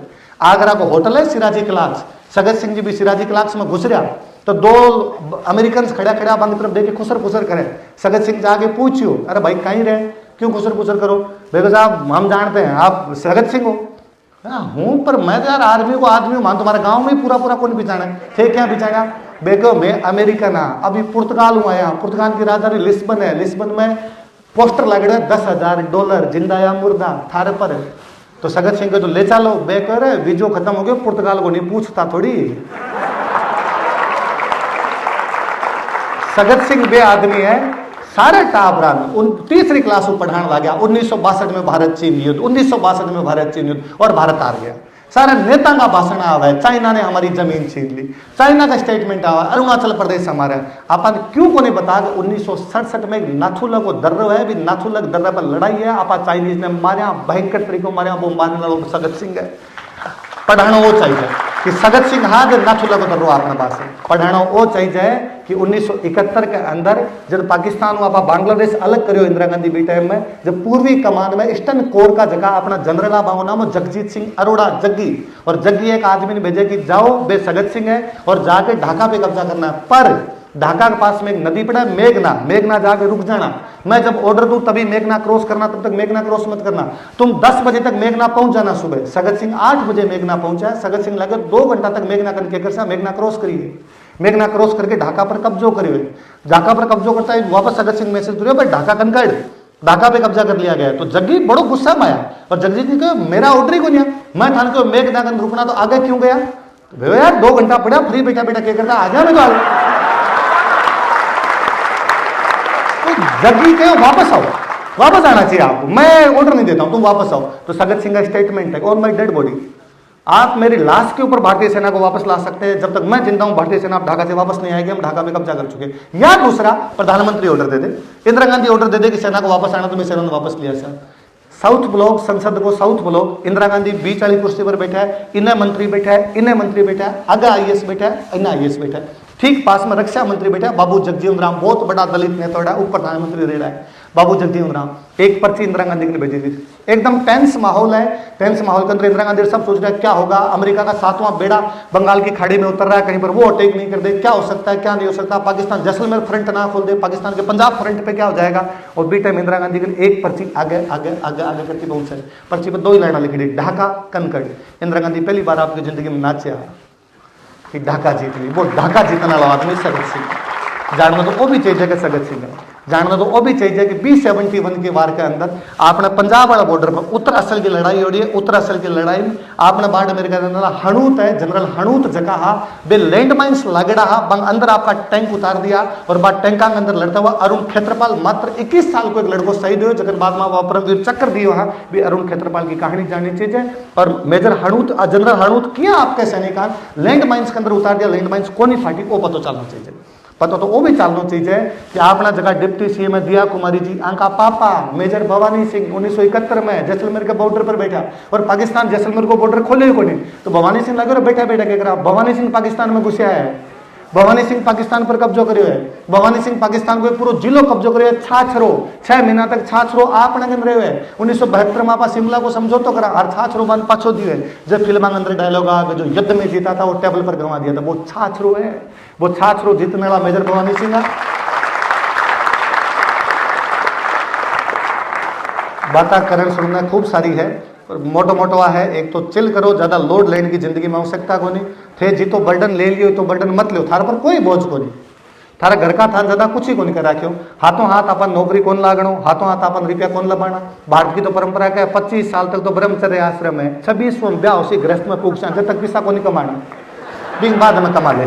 आगरा को होटल है सिराजी क्लास, सगत सिंह जी भी सिराजी क्लास में घुस रहा तो 2 अमेरिकन खड़ा खड़ा बांग तरफ देखे खुसर खुसर करे। सगत सिंह जाके पूछियो, अरे भाई कहीं रहे, क्यों खुसर खुसर करो? बेगो साहब हम जानते हैं आप सगत सिंह हो। हूं पर मैं तो यार आर्मी को आदमी मान, तुम्हारे गांव में पूरा पूरा कौन बिछाना थे, क्या बिछाना? बेको मैं अमेरिकन हाँ, अभी पुर्तगाल हूँ आया, पुर्तगाल की राजधानी लिस्बन है, लिस्बन में पोस्टर लगे $10,000 जिंदा या मुर्दा थारे पर। तो सगत सिंह को तो ले चलो, बेकर वीजो खत्म हो गया, पुर्तगाल को नहीं पूछता थोड़ी। सगत सिंह बे आदमी है सारे टाबरान तीसरी क्लास में पढ़ाने लग गया। 1962 में भारत चीन युद्ध, 1962 में भारत चीन युद्ध और भारत हार गया। सारे नेता का भाषण आवा है, चाइना ने हमारी जमीन छीन ली, चाइना का स्टेटमेंट आवा, अरुणाचल प्रदेश हमारा। अपन क्यों को नहीं बता कि 1967 में नाथुला को दर्रा है, भी नाथुला दर्रा पर लड़ाई है, आपा चाइनीज ने मारा, भयंकर तरीकों मारा, वो मारने वालों को सगत सिंह है। पढ़ाना वो चाहिए कि सगत सिंह हाँ जब नाथुला को दर्रो आपने पास पढ़ाना वो चाहिए कि 1971 के अंदर जब पाकिस्तान आप बांग्लादेश अलग करो इंदिरा गांधी बी टाइम में, जब पूर्वी कमान में ईस्टर्न कोर का जगह अपना जनरल बाबू नाम जगजीत सिंह अरोड़ा जग्गी, और जग्गी एक आदमी ने भेजा कि जाओ बे सगत सिंह है और जाके ढाका पे कब्जा करना है। पर ढाका के पास में एक नदी पड़ा है मेघना, मेघना जाके रुक जाना, मैं जब ऑर्डर दूं तभी मेघना क्रॉस करना, तब तक मेघना क्रॉस मत करना, तुम 10 बजे तक मेघना पहुंच जाना सुबह। सगत सिंह 8 बजे मेघना पहुंचा है। सगत सिंह लगे 2 घंटा तक मेघना करके कर मेघना क्रॉस करिए, मेघना क्रॉस करके ढाका पर कब्जो करिए। ढाका पर कब्जो करता है वापस सगत सिंह मैसेज करियो भाई ढाका कनकड़, ढाका पे कब्जा कर लिया गया। तो जग्गी बड़ो गुस्सा में आया और जगजीत ने कहा मेरा ऑर्डर ही को नहीं, मैं थाने को मेघना रुकना तो आगे क्यों गया? तो भैया यार 2 घंटा पड़ा फ्री बैठा बैठा क्या करता, आ जा मैं तो जगी के वापस आओ, वापस आना चाहिए आपको, मैं ऑर्डर नहीं देता हूं, तुम वापस आओ। तो सगत सिंह का स्टेटमेंट है, और माई डेड बॉडी, आप मेरी लाश के ऊपर भारतीय सेना को वापस ला सकते हैं, जब तक मैं जिंदा हूं भारतीय सेना आप ढाका से वापस नहीं आएगी, हम ढाका में कब्जा कर चुके हैं। या दूसरा, प्रधानमंत्री ऑर्डर दे दे, इंदिरा गांधी ऑर्डर दे दे कि सेना को वापस आना, तो मैं सेना को वापस लिया सर। साउथ ब्लॉक संसद को साउथ ब्लॉक, इंदिरा गांधी बीच वाली कुर्सी पर बैठा है, इन्हें मंत्री बैठा है, इन्हें मंत्री बैठा है, आगे आईएएस बैठा है, इन्हें आईएएस बैठा है, ठीक पास में रक्षा मंत्री बैठा है बाबू जगजीवन राम, बहुत बड़ा दलित नेता है, उप प्रधानमंत्री रह रहा है बाबू जगजीवन राम। एक पर्ची इंदिरा गांधी ने भेजी थी, एकदम टेंस माहौल है, टेंस माहौल के अंदर इंदिरा गांधी सब सोच रहा है क्या होगा, अमेरिका का 7वां बेड़ा बंगाल की खाड़ी में उतर रहा है, कहीं पर वो अटैक नहीं कर दे, क्या हो सकता है क्या नहीं हो सकता, पाकिस्तान जैसलमेर फ्रंट ना खोल दे, पाकिस्तान के पंजाब फ्रंट पे क्या हो जाएगा। और बी टाइम इंदिरा गांधी की एक पर्ची आगे आगे आगे आगे करके पहुंचे, पर्ची पर 2 ही लाइना लिखी थी, ढाका कनकड़। इंदिरा गांधी पहली बार आपकी जिंदगी में नाचे कि ढाका जीत ली, वो ढाका जीतने वाला आदमी सगत सिंह। जानना तो वो भी चाहिए कि सगत सिंह है, जानना तो वो भी चाहिए कि B71 के वार के अंदर आपने पंजाब वाला बॉर्डर पर उत्तर असल की लड़ाई हो रही है, उत्तर असल की लड़ाई में आपने बाढ़ अमेरिका के अंदर हणूत है, जनरल हणूत जगह बे लैंड माइन्स लगड़ा बंग अंदर आपका टैंक उतार दिया, और बाद टैंका के अंदर लड़ता हुआ अरुण क्षेत्रपाल मात्र 21 साल को एक लड़को शहीद हुए, जगन बाद में परमवीर चक्र दिए, वहां भी अरुण क्षेत्रपाल की कहानी जाननी चाहिए। और मेजर हणूत जनरल हणूत किया आपके सैनिकान लैंड माइन्स के अंदर उतार दिया, लैंड माइन्स कोनी फाटी, वो पता चलना चाहिए, पता तो वो भी चलना चाहिए कि अपना जगह डिप्टी सीएम है दिया कुमारी जी, आंका पापा मेजर भवानी सिंह 1971 में जैसलमेर के बॉर्डर पर बैठा, और पाकिस्तान जैसलमेर को बॉर्डर खोले को नहीं, तो भवानी सिंह लगे बैठा बैठा क्या करा, भवानी सिंह पाकिस्तान में घुसा है, भवानी सिंह पाकिस्तान पर कब्जो करियो है, भवानी सिंह पाकिस्तान को पूरा जिलो कब्जो करियो है, छाछरो 6 महीना तक छाछरो आपने के रहे है। 1972 में आप शिमला को समझौतो करा और छाछरो बन पाछो दियो है, जब फिल्म के अंदर डायलॉग आ जो युद्ध में जीता था वो टेबल पर गंवा दिया था, वो छाछरो है, वो छाछरो जीतने वाला मेजर भवानी सिंह। बात करण सुनना खूब सारी है, पर मोटो मोटो है, एक तो चिल करो, ज्यादा लोड लेने की जिंदगी में आवश्यकता को नहीं थे, जीतो बर्डन ले लियो तो बर्डन मत लियो, थारा पर कोई बोझ को नहीं, थारा घर का था ज्यादा कुछ ही को नहीं कर रखो, हाथों हाथ अपन नौकरी कौन लागणो, हाथों हाथ अपन रुपया कौन लबाना। भारत की तो परंपरा क्या है, 25 साल तक तो ब्रह्मचर्य आश्रम है, 26वां ब्याह उसी गृहस्थ में पूछा जब तक पैसा को नहीं कमाना, दिन बाद में कमा ले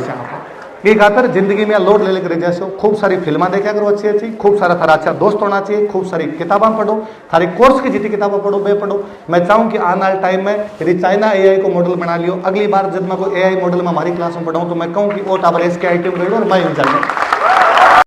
ये खातर जिंदगी में लोड ले लेकर जैसे खूब सारी फिल्मा देखा करो अच्छी अच्छी, खूब सारा थारा अच्छा दोस्त होना चाहिए, खूब सारी किताबें पढ़ो, थारी कोर्स की जितनी किताबें पढ़ो बे पढ़ो। मैं चाहूँ कि आने वाले टाइम में यदि चाइना एआई को मॉडल बना लियो, अगली बार जब मैं कोई एआई मॉडल में हमारी क्लास में पढ़ाऊँ तो मैं कहूँ कि ओ टावर एस के आईटी में और मैं इंचार्ज